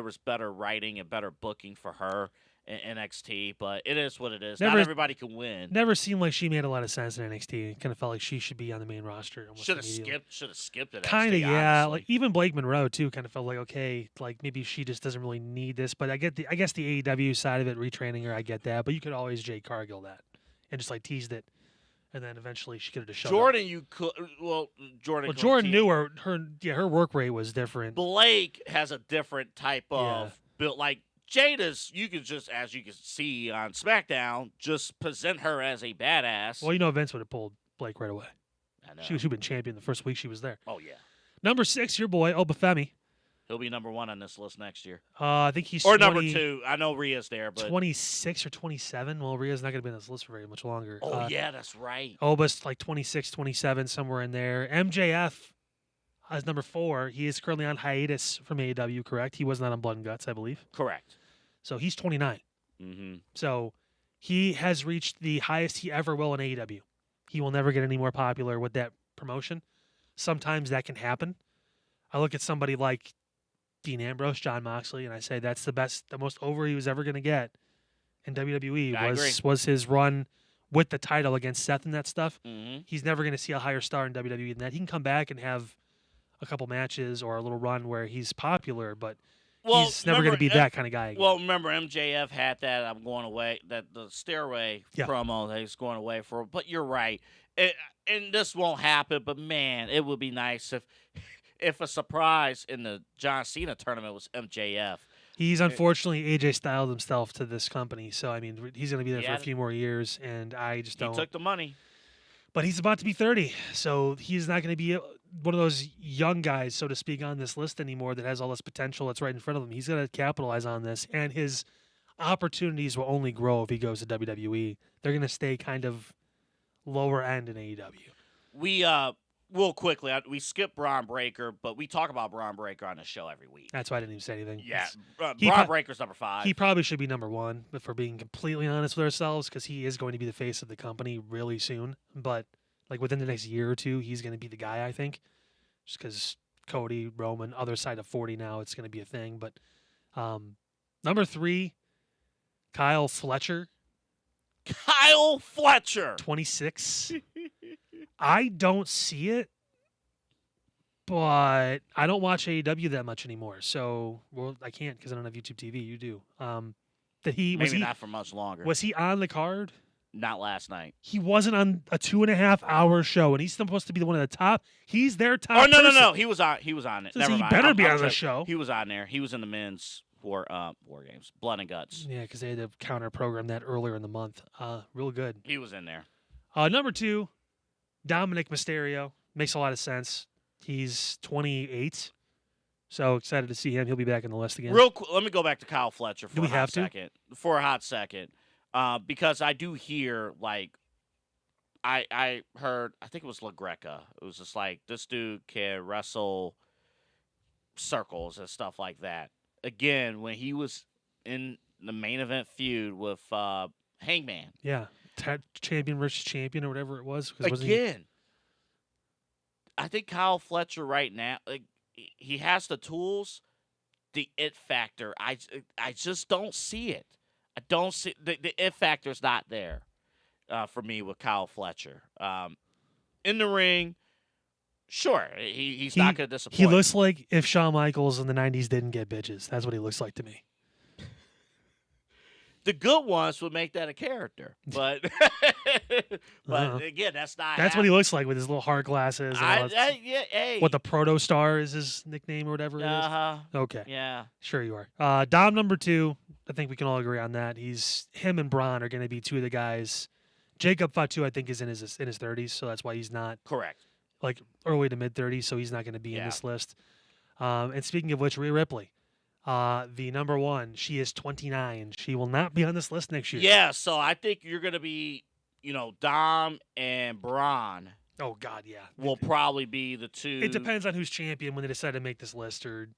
was better writing and better booking for her in NXT, but it is what it is. Not everybody can win. Never seemed like she made a lot of sense in NXT. It kind of felt like she should be on the main roster. Should have skipped it. Kind of, yeah. honestly. Like even Blake Monroe too, kind of felt like okay, like maybe she just doesn't really need this. But I guess the AEW side of it, retraining her, I get that. But you could always Jade Cargill that and just like teased it, and then eventually she could have just showed Jordan, up. you could. Well, Jordan. Well, Jordan knew her work rate was different. Blake has a different type of build. Like Jada's, you could just, as you can see on SmackDown, just present her as a badass. Well, Vince would have pulled Blake right away. I know. She'd been champion the first week she was there. Oh yeah. Number 6, your boy Obafemi. He'll be number 1 on this list next year. I think he's or number 2. I know Rhea's there, but 26 or 27. Well, Rhea's not going to be on this list for very much longer. oh yeah, that's right. Oba's like 26, 27, somewhere in there. MJF as number 4. He is currently on hiatus from AEW, correct? He was not on Blood and Guts, I believe. Correct. So he's 29. Mm-hmm. So he has reached the highest he ever will in AEW. He will never get any more popular with that promotion. Sometimes that can happen. I look at somebody like Dean Ambrose, Jon Moxley, and I say that's the most over he was ever going to get in WWE was his run with the title against Seth and that stuff. Mm-hmm. He's never going to see a higher star in WWE than that. He can come back and have a couple matches or a little run where he's popular, but he's never going to be that kind of guy again. Well, remember MJF had that "I'm going away," the stairway promo that he's going away for. But you're right, and this won't happen. But man, it would be nice if a surprise in the John Cena tournament was MJF. He's unfortunately AJ styled himself to this company, so I mean he's going to be there for a few more years, and I just don't. He took the money, but he's about to be 30, so he's not going to be one of those young guys, so to speak, on this list anymore that has all this potential that's right in front of him. He's going to capitalize on this, and his opportunities will only grow if he goes to WWE. They're going to stay kind of lower end in AEW. We real quickly, we skip Braun Breaker, but we talk about Braun Breaker on the show every week. That's why I didn't even say anything. Yeah, Braun Breaker's number 5. He probably should be number 1, if we're being completely honest with ourselves, because he is going to be the face of the company really soon. But like within the next year or two, he's going to be the guy, I think. Just because Cody, Roman, other side of 40 now, it's going to be a thing. But number 3, Kyle Fletcher. Kyle Fletcher. 26. I don't see it, but I don't watch AEW that much anymore. So, well, I can't because I don't have YouTube TV. You do. Maybe not for much longer. Was he on the card? Not last night. He wasn't on a 2.5-hour show, and he's supposed to be one of the top. He's their top. Oh no, person. no! He was on. He was on it. So Never he mind. better be on the show. He was on there. He was in the men's War Games, Blood and Guts. Yeah, because they had to counter program that earlier in the month. Real good. He was in there. Number 2, Dominik Mysterio. Makes a lot of sense. He's 28. So excited to see him. He'll be back in the list again. Real quick, let me go back to Kyle Fletcher for a hot second. Because I do hear, like, I heard, I think it was LaGreca. It was just like, this dude can wrestle circles and stuff like that. Again, when he was in the main event feud with Hangman. Yeah. Champion versus champion or whatever it was. Again, I think Kyle Fletcher right now, like, he has the tools, the it factor. I just don't see it. I don't see the it factor's not there for me with Kyle Fletcher. In the ring, sure, he's not going to disappoint. He looks like if Shawn Michaels in the 90s didn't get bitches. That's what he looks like to me. The good ones would make that a character, but again, that's not. That's what he looks like with his little hard glasses. Hey. What the Proto Star is his nickname or whatever it is. Uh-huh. Okay. Yeah. Sure you are. Dom number 2, I think we can all agree on that. Him and Braun are going to be two of the guys. Jacob Fatu, I think, is in his 30s, so that's why he's not Correct. like early to mid 30s, so he's not going to be in this list. And speaking of which, Rhea Ripley, the number one, she is 29. She will not be on this list next year. Yeah, so I think you're going to be, Dom and Braun Oh God, yeah. will probably be the two. It depends on who's champion when they decide to make this list, or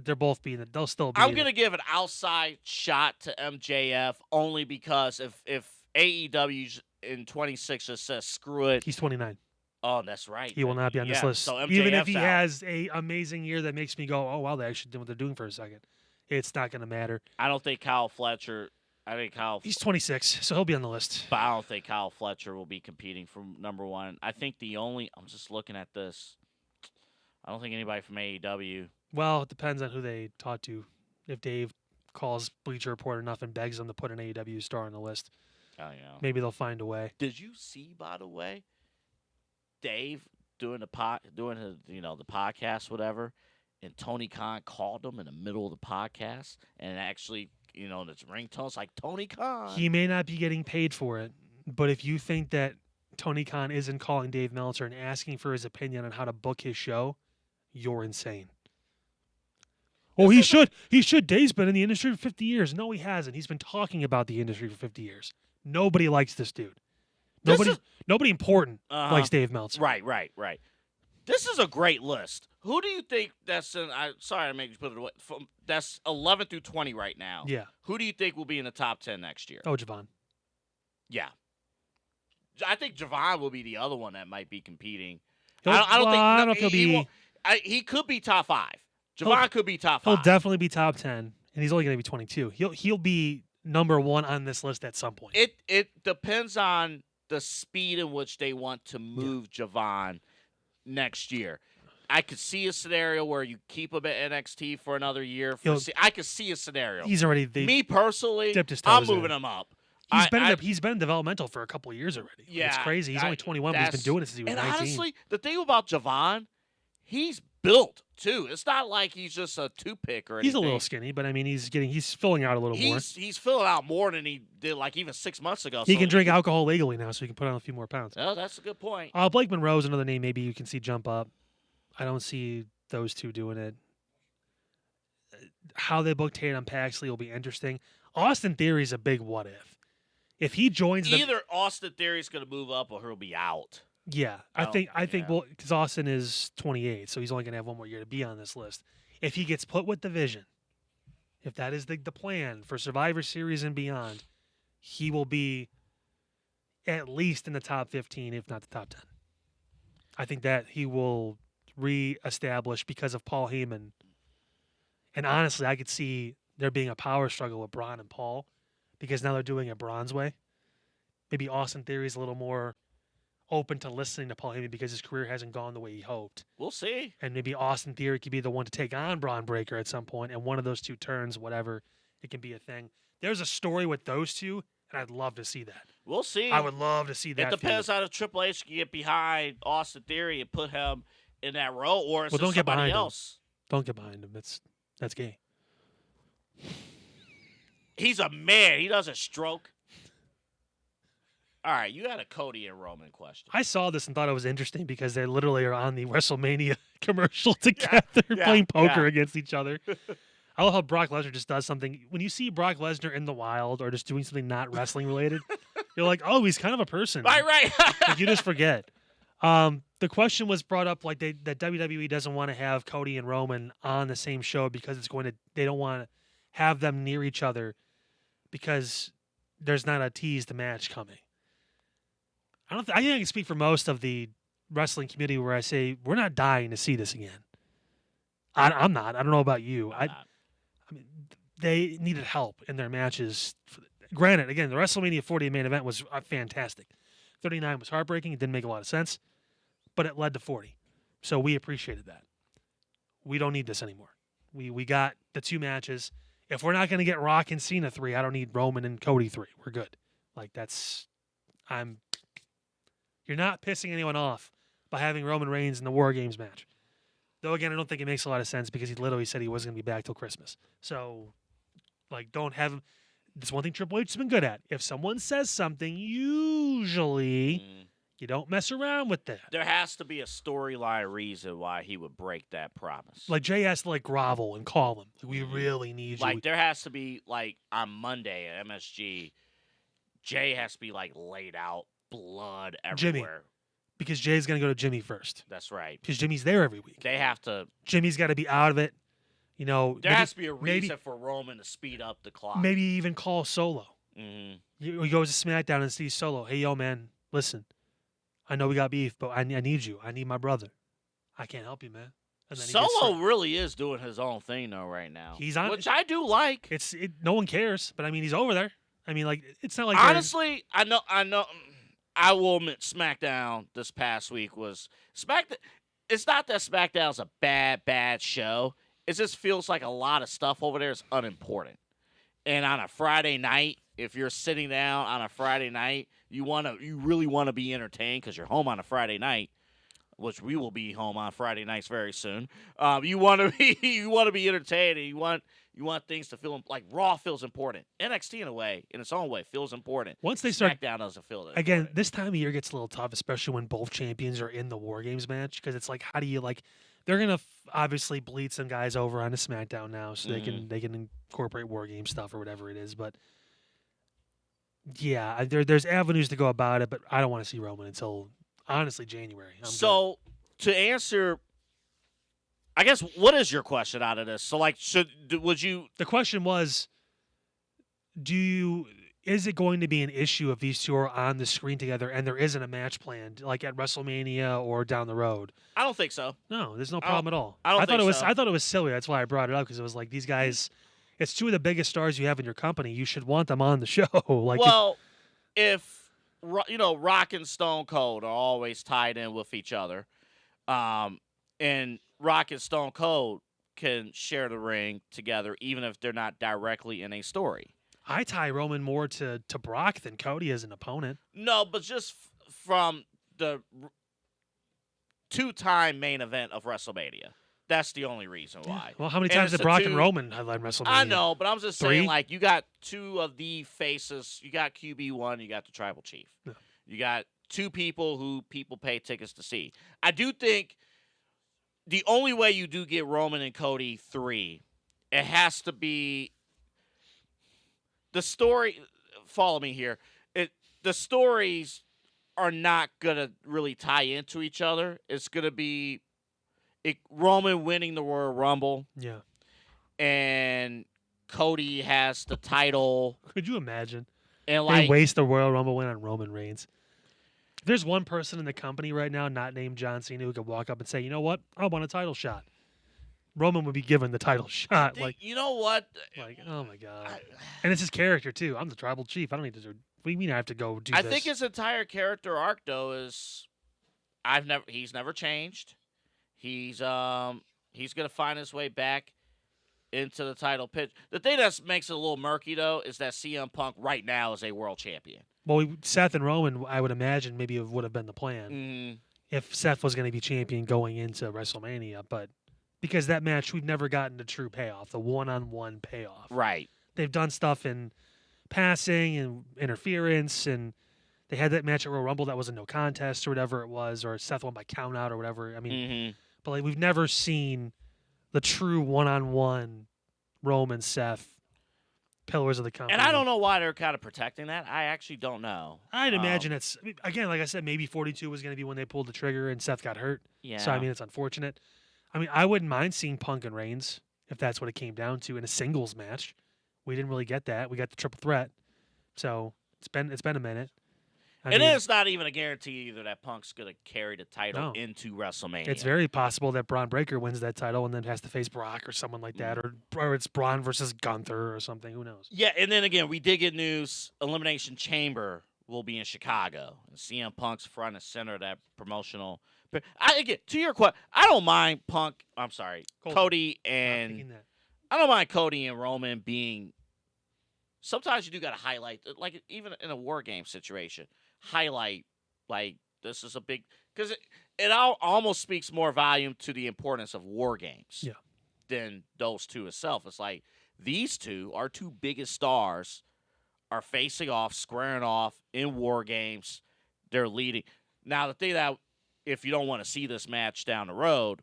they're both being. They'll still be. I'm going to give an outside shot to MJF only because if AEW in 26 just says screw it. He's 29. Oh, that's right. He will not be on this list. So MJF's even if he out. has a amazing year that makes me go, oh wow, they actually did what they're doing for a second. It's not going to matter. I don't think Kyle Fletcher. He's 26, so he'll be on the list. But I don't think Kyle Fletcher will be competing for number one. I think I'm just looking at this. I don't think anybody from AEW. Well, it depends on who they talk to. If Dave calls Bleacher Report enough and begs them to put an AEW star on the list, maybe they'll find a way. Did you see, by the way, Dave doing the podcast, whatever, and Tony Khan called him in the middle of the podcast, and actually, it's ringtones like Tony Khan. He may not be getting paid for it, but if you think that Tony Khan isn't calling Dave Meltzer and asking for his opinion on how to book his show, you're insane. Oh, he should. He should. Dave's been in the industry for 50 years. No, he hasn't. He's been talking about the industry for 50 years. Nobody likes this dude. Nobody important likes Dave Meltzer. Right. This is a great list. Who do you think that's in? Sorry, I made you put it away. That's 11 through 20 right now. Yeah. Who do you think will be in the top 10 next year? Oh, Javon. Yeah. I think Javon will be the other one that might be competing. I don't know if he'll be. He could be top 5. Javon could be top 5. He'll definitely be top 10, and he's only going to be 22. He'll be number one on this list at some point. It depends on the speed in which they want to move Javon next year. I could see a scenario where you keep him at NXT for another year. I could see a scenario. He's already. Me personally, dipped his I'm toes in. moving him up. He's been developmental for a couple of years already. Yeah, it's crazy. He's only 21, but he's been doing it since he was 19. And honestly, the thing about Javon, he's built too. It's not like he's just a two-pick or anything. He's a little skinny, but I mean, he's filling out a little more. He's filling out more than he did like even 6 months ago. He can drink alcohol legally now, so he can put on a few more pounds. Oh, that's a good point. Blake Monroe's another name maybe you can see jump up. I don't see those two doing it. How they book Tatum Paxley will be interesting. Austin Theory's a big what if. If he joins either Austin Theory's going to move up or he'll be out. Yeah, I think because Austin is 28, so he's only going to have one more year to be on this list. If he gets put with the Vision, if that is the plan for Survivor Series and beyond, he will be at least in the top 15, if not the top 10. I think that he will reestablish because of Paul Heyman. And honestly, I could see there being a power struggle with Braun and Paul because now they're doing it Braun's way. Maybe Austin Theory's a little more open to listening to Paul Heyman because his career hasn't gone the way he hoped. We'll see. And maybe Austin Theory could be the one to take on Braun Breaker at some point, and one of those two turns, whatever, it can be a thing. There's a story with those two, and I'd love to see that. We'll see. I would love to see that. It depends how the Triple H can get behind Austin Theory and put him in that role, or is it somebody else? Don't get behind him. That's gay. He's a man. He doesn't stroke. All right, you had a Cody and Roman question. I saw this and thought it was interesting because they literally are on the WrestleMania commercial together playing poker against each other. I love how Brock Lesnar just does something. When you see Brock Lesnar in the wild or just doing something not wrestling related, you're like, oh, he's kind of a person. Right. Like, you just forget. The question was brought up like that WWE doesn't want to have Cody and Roman on the same show because they don't want to have them near each other because there's not a teased match coming. I think I can speak for most of the wrestling community where I say we're not dying to see this again. I'm not. I don't know about you. I mean, they needed help in their matches. Granted, again, the WrestleMania 40 main event was fantastic. 39 was heartbreaking. It didn't make a lot of sense, but it led to 40. So we appreciated that. We don't need this anymore. We got the two matches. If we're not going to get Rock and Cena 3, I don't need Roman and Cody 3. We're good. Like you're not pissing anyone off by having Roman Reigns in the Wargames match. Though, again, I don't think it makes a lot of sense because he literally said he wasn't going to be back till Christmas. So Like, don't have him. That's one thing Triple H has been good at. If someone says something, usually you don't mess around with that. There has to be a storyline reason why he would break that promise. Like, Jay has to, like, grovel and call him. Like, we really need you. Like, there has to be, like, on Monday at MSG, Jay has to be, like, laid out, blood Jimmy. everywhere. Because Jay's going to go to Jimmy first. That's right. Because Jimmy's there every week. They have to. Jimmy's got to be out of it. You know, There has to be a reason for Roman to speed up the clock. Maybe even call Solo. Mm-hmm. He goes to SmackDown and sees Solo. Hey, yo, man, listen. I know we got beef, but I need you. I need my brother. I can't help you, man. And then Solo really is doing his own thing, though, right now. He's on, which I do like. No one cares, but I mean, he's over there. I mean, like, it's not like honestly, I know. I will admit, SmackDown this past week was It's not that SmackDown's a bad show. It just feels like a lot of stuff over there is unimportant. And on a Friday night, if you're sitting down on a Friday night, you really want to be entertained because you're home on a Friday night, which we will be home on Friday nights very soon. You want to be entertained, and you want things to feel like Raw feels important. NXT in its own way feels important. Once they start, SmackDown doesn't feel that. Again, important. this time of year gets a little tough, especially when both champions are in the War Games match, because it's like, how do you like? They're gonna obviously bleed some guys over onto SmackDown now, so they can incorporate War Game stuff or whatever it is. But yeah, there's avenues to go about it, but I don't want to see Roman until honestly January. So to answer, I guess, what is your question out of this? So like, would you? The question was, is it going to be an issue if these two are on the screen together and there isn't a match planned, like at WrestleMania or down the road? I don't think so. No, there's no problem at all. I thought it was silly. That's why I brought it up, because it was like, these guys, it's two of the biggest stars you have in your company. You should want them on the show. Like, well, if Rock and Stone Cold are always tied in with each other, and Rock and Stone Cold can share the ring together, even if they're not directly in a story. I tie Roman more to Brock than Cody as an opponent. No, but just from the two-time main event of WrestleMania. That's the only reason why. Well, how many times did Brock and Roman headline WrestleMania? I know, but I'm just 3? saying, like, you got two of the faces. You got QB1, you got the Tribal Chief. Yeah. You got two people who people pay tickets to see. I do think the only way you do get Roman and Cody 3, it has to be the story. Follow me here. The stories are not gonna really tie into each other. It's gonna be Roman winning the Royal Rumble. Yeah. And Cody has the title. Could you imagine? And they waste the Royal Rumble win on Roman Reigns. If there's one person in the company right now not named John Cena who could walk up and say, you know what? I want a title shot. Roman would be given the title shot. You know what? Like, oh my God. And it's his character too. I'm the Tribal Chief. I don't need to. What do you mean I have to go do this? I think his entire character arc though is he's never changed. He's gonna find his way back into the title pitch. The thing that makes it a little murky though is that CM Punk right now is a world champion. Well, Seth and Roman, I would imagine maybe it would have been the plan if Seth was going to be champion going into WrestleMania, but because that match we've never gotten the true payoff, the one-on-one payoff. Right. They've done stuff in passing and interference, and they had that match at Royal Rumble that was a no contest or whatever it was, or Seth won by count out or whatever. I mean, but like we've never seen the true one-on-one Roman Seth pillars of the company. And I don't know why they're kind of protecting that. I actually don't know. I'd imagine again, like I said, maybe 42 was going to be when they pulled the trigger and Seth got hurt. Yeah. So I mean, it's unfortunate. I mean, I wouldn't mind seeing Punk and Reigns if that's what it came down to in a singles match. We didn't really get that. We got the triple threat. So it's been a minute. I mean, it's not even a guarantee either that Punk's going to carry the title into WrestleMania. It's very possible that Braun Breaker wins that title and then has to face Brock or someone like that, or it's Braun versus Gunther or something. Who knows? Yeah, and then again, we did get news. Elimination Chamber will be in Chicago. And CM Punk's front and center of that promotional. But to your question, I don't mind Cody and I don't mind Cody and Roman being. Sometimes you do got to highlight, like even in a War Game situation, highlight like this is a big because it almost speaks more volume to the importance of War Games than those two itself. It's like These two, our two biggest stars, are facing off, squaring off in War Games. They're leading. Now, the thing that, if you don't want to see this match down the road,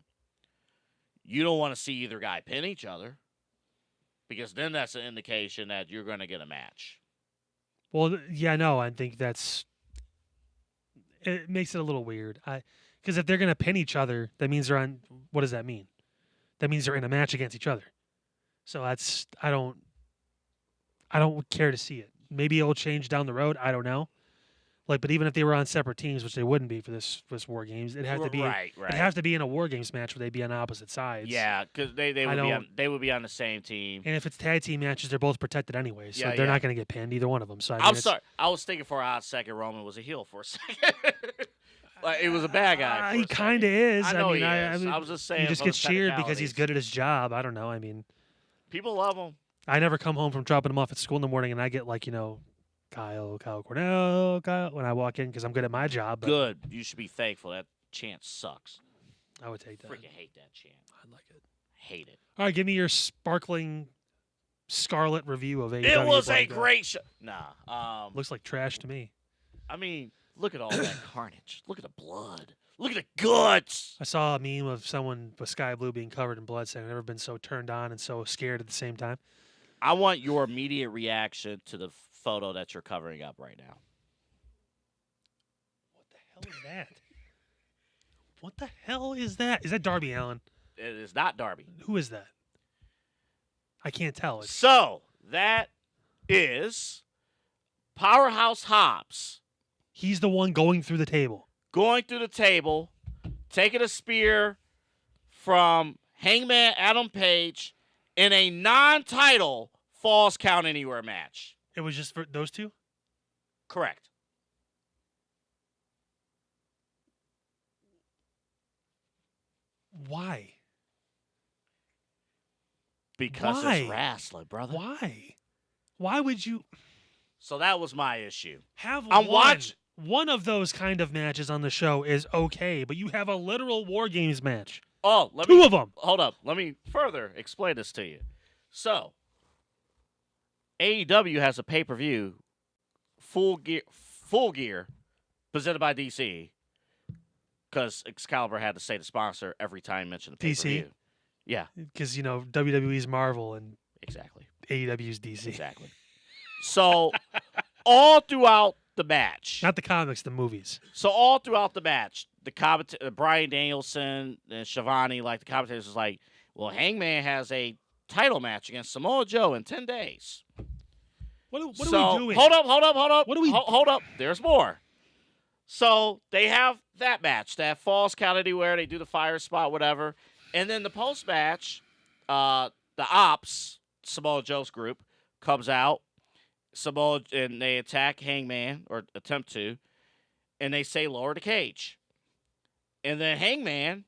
you don't want to see either guy pin each other, because then that's an indication that you're going to get a match. Well, yeah, no, I think it makes it a little weird. Because if they're going to pin each other, that means they're on. What does that mean? That means they're in a match against each other. So I don't care to see it. Maybe it'll change down the road. I don't know. But even if they were on separate teams, which they wouldn't be for this War Games, it'd have to be right. It'd have to be in a War Games match where they'd be on opposite sides. Yeah, because they would be on the same team. And if it's tag team matches, they're both protected anyway, so Yeah, they're yeah. not going to get pinned, either one of them. So I'm sorry. I was thinking for a hot second Roman was a heel for a second. It was a bad guy. For he a kind of second. is. I know mean, he I is. mean, I was just saying. he just for gets the cheered because he's technicalities. good at his job. I don't know. I mean, People love him. I never come home from dropping him off at school in the morning and I get Kyle Cornell, when I walk in because I'm good at my job. But Good. You should be thankful. That chant sucks. I would take that. Freaking hate that chant. I like it. Hate it. All right, give me your sparkling scarlet review of AEW. It was a Blanco. great show. Nah. Looks like trash to me. I mean, look at all that carnage. Look at the blood. Look at the guts. I saw a meme of someone with Sky Blue being covered in blood saying, I've never been so turned on and so scared at the same time. I want your immediate reaction to the photo that you're covering up right now. What the hell is that? What the hell is that? Is that Darby Allin? It is not Darby. Who is that? I can't tell. So, that is Powerhouse Hobbs He's the one going through the table. going through the table, taking a spear from Hangman Adam Page in a non-title Falls Count Anywhere match. It was just for those two? Correct. Why? Because Why? it's wrestling, brother. Why? Why would you So that was my issue. have I'm one of those kind of matches on the show is okay, but you have a literal War Games match. Oh, Two of them. Hold up. Let me further explain this to you. So, AEW has a pay-per-view, full gear, presented by DC, because Excalibur had to say the sponsor every time mentioned the DC? pay-per-view. Yeah, Because, WWE's Marvel and exactly. AEW's DC. Exactly. So, all throughout the match. Not the comics, the movies. So all throughout the match, the Brian Danielson and Shivani, the commentators was like, well, Hangman has a title match against Samoa Joe in 10 days. What are we doing? Hold up. What are we- Hold up. There's more. So they have that match, that Falls Count Anywhere. They do the fire spot, whatever. And then the post-match, the Ops, Samoa Joe's group, comes out. And they attack Hangman, or attempt to, and they say lower the cage. And then Hangman,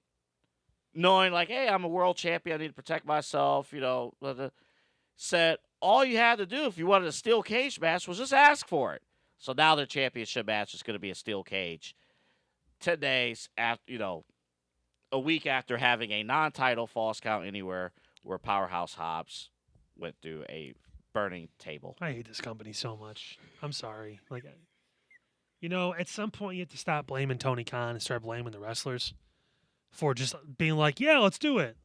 knowing hey, I'm a world champion, I need to protect myself, said all you had to do if you wanted a steel cage match was just ask for it. So now their championship match is going to be a steel cage. 10 days after, a week after having a non-title Falls Count Anywhere, where Powerhouse Hobbs went through a burning table. I hate this company so much. I'm sorry. At some point you have to stop blaming Tony Khan and start blaming the wrestlers for just being yeah, let's do it.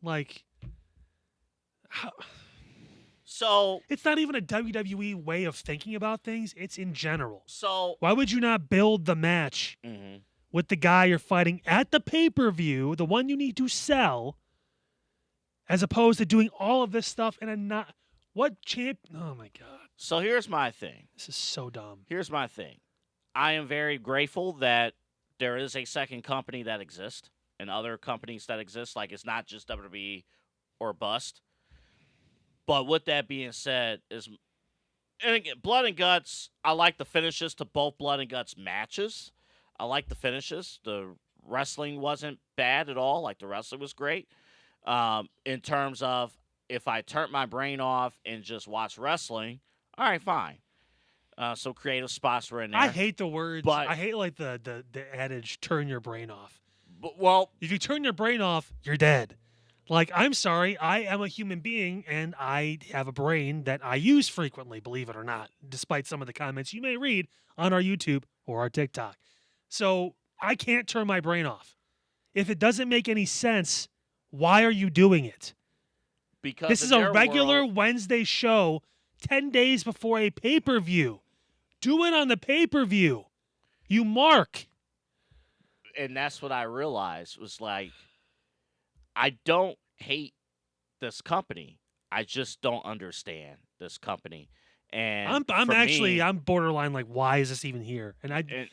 So It's not even a WWE way of thinking about things. It's in general. So Why would you not build the match mhm. with the guy you're fighting at the pay-per-view, the one you need to sell, as opposed to doing all of this stuff in a not... What champ... Oh, my God. So here's my thing. This is so dumb. Here's my thing. I am very grateful that there is a second company that exists and other companies that exist. It's not just WWE or bust. But with that being said, and again, Blood and Guts, I like the finishes to both Blood and Guts matches. I like the finishes. The wrestling wasn't bad at all. The wrestling was great. In terms of if I turned my brain off and just watched wrestling, all right, fine. So creative spots were in there. I hate the words. But- I hate the adage, turn your brain off. Well, If you turn your brain off, you're dead. Like, I'm sorry, I am a human being, and I have a brain that I use frequently, believe it or not, despite some of the comments you may read on our YouTube or our TikTok. So I can't turn my brain off. If it doesn't make any sense, why are you doing it? Because This in is a their regular world- Wednesday show 10 days before a pay-per-view. Do it on the pay-per-view. You mark. and that's what I realized was like, I don't hate this company. I just don't understand this company. And I'm for actually me, I'm borderline like, why is this even here? And and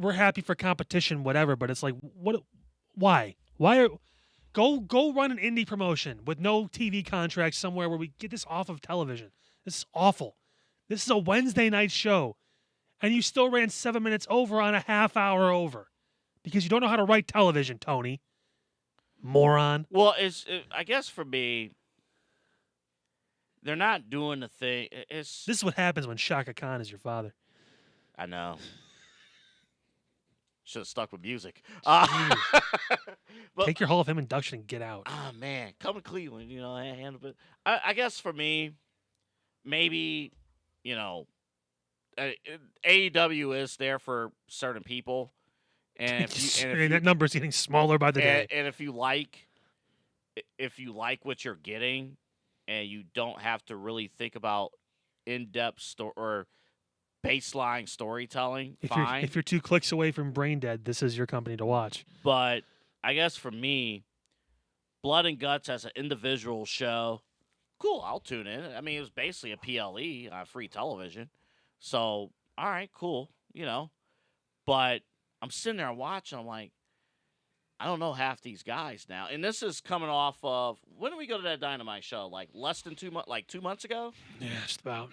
we're happy for competition, whatever, but it's like, why go run an indie promotion with no TV contract somewhere where we get this off of television. This is awful. This is a Wednesday night show, and you still ran 7 minutes over on a half hour over because you don't know how to write television, Tony. Moron. well, I guess for me, they're not doing the thing. This is what happens when Shaka Khan is your father. I know. Should have stuck with music. Jeez. But, Take your Hall of Fame induction and get out. oh man, come to Cleveland, handle it. I guess for me, maybe, AEW is there for certain people, and That number's getting smaller by the day. and if you like what you're getting, and you don't have to really think about in-depth or baseline storytelling, fine. If you're 2 clicks away from brain dead, this is your company to watch. But I guess for me, Blood and Guts as an individual show, cool, I'll tune in. I mean, it was basically a PLE on free television. So, all right, cool, But I'm sitting there watching, I'm like, I don't know half these guys now. And this is coming off of, when did we go to that Dynamite show? Like less than 2 months, like 2 months ago? Yeah, just about.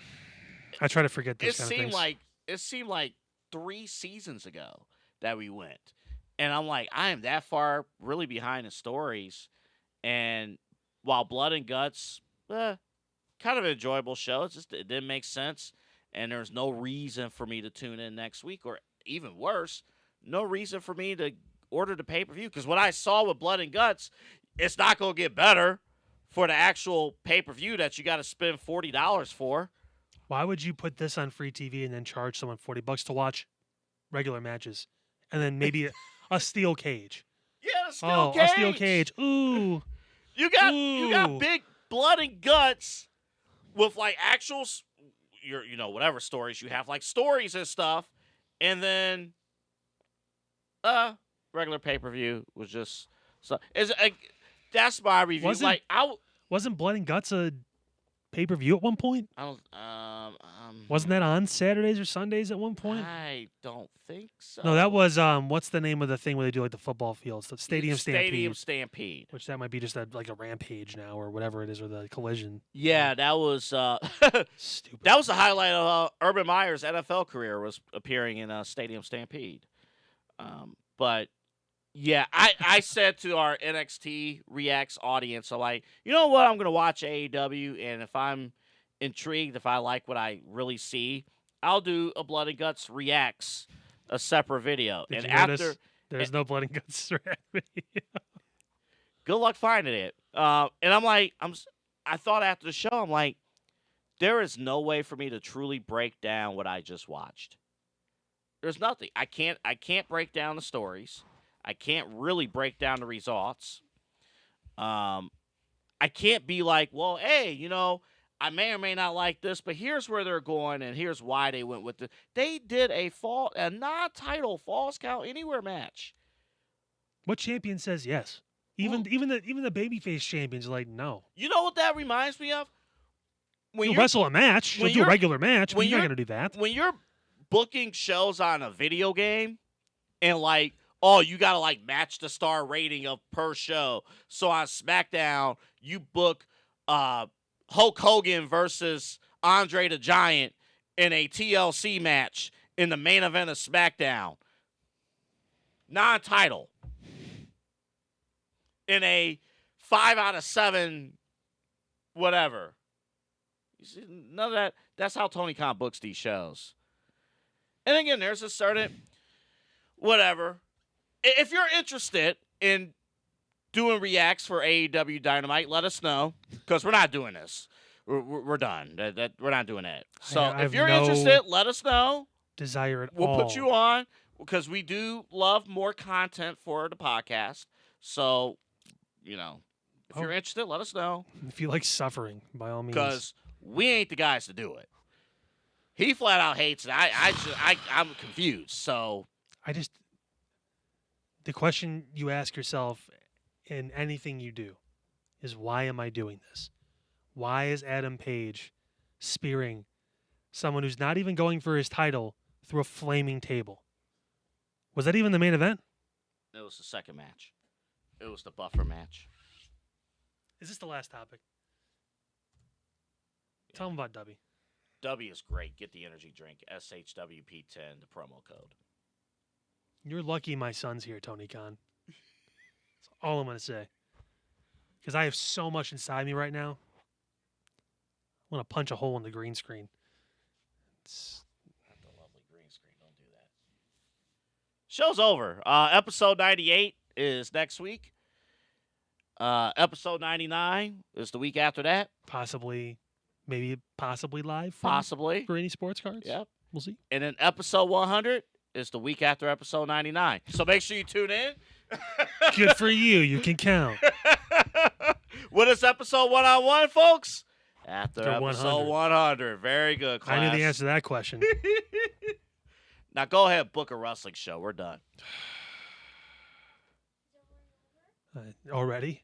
I try to forget these kind of things. It seemed like 3 seasons ago that we went. And I'm like, I am that far really behind the stories. And while Blood and Guts, kind of an enjoyable show. It didn't make sense. And there's no reason for me to tune in next week. Or even worse, no reason for me to order the pay-per-view. Because what I saw with Blood and Guts, it's not going to get better for the actual pay-per-view that you got to spend $40 for. Why would you put this on free TV and then charge someone $40 to watch regular matches, and then maybe a steel cage? Yeah, a steel cage. Ooh, you got big Blood and Guts with like actual, whatever stories you have, like stories and stuff, and then regular pay-per-view was just so. That's my review. Wasn't Blood and Guts a pay-per-view at one point? I don't. Wasn't that on Saturdays or Sundays at one point? I don't think so. No, that was what's the name of the thing where they do like the football fields, the Stadium Stampede. Which that might be just like a rampage now or whatever it is, or the collision. Yeah, that was Stupid. that was the highlight of Urban Meyer's NFL career, was appearing in Stadium Stampede. But yeah, I said to our NXT Reacts audience, I'm like, you know what? I'm going to watch AEW, and if I'm intrigued, if I like what I really see, I'll do a Blood and Guts Reacts, a separate video. Did and you after notice there's no Blood and Guts video? good luck finding it. And I'm like, I thought after the show, I'm like, there is no way for me to truly break down what I just watched. There's nothing. I can't break down the stories. I can't really break down the results. I can't be like, well, hey, I may or may not like this, but here's where they're going, and here's why they went with it. They did a non-title Falls Count Anywhere match. What champion says yes? Even the babyface champions are like, no. You know what that reminds me of? When You'll wrestle a match. You'll do a regular match, but you're not going to do that. When you're booking shows on a video game, and like, oh, you got to like match the star rating of per show. So on SmackDown, you book Hulk Hogan versus Andre the Giant in a TLC match in the main event of SmackDown. Non-title. In a 5 out of 7 whatever. You see, none of that. That's how Tony Khan books these shows. And again, there's a certain whatever. If you're interested in doing reacts for AEW Dynamite, let us know, because we're not doing this. We're done. We're not doing that. So I if have you're no interested, let us know. desire at We'll all. put you on because we do love more content for the podcast. So, if you're interested, let us know If you like suffering, by all means. because we ain't the guys to do it. He flat out hates it. I'm confused. So the question you ask yourself in anything you do is, why am I doing this? Why is Adam Page spearing someone who's not even going for his title through a flaming table? Was that even the main event? it was the second match. It was the buffer match. Is this the last topic? Tell them about Dubby. W is great. Get the energy drink. SHWP10, the promo code. You're lucky my son's here, Tony Khan. That's all I'm going to say. Because I have so much inside me right now. I want to punch a hole in the green screen. It's... Not the lovely green screen. Don't do that. Show's over. Episode 98 is next week. Episode 99 is the week after that. possibly live from Possibly. Granny Sports Cards. Yep. We'll see. And then episode 100 is the week after episode 99. So make sure you tune in. Good for you. You can count. What is episode 101, folks? After After episode 100. Very good, class. I knew the answer to that question. Now go ahead, book a wrestling show. We're done. Already?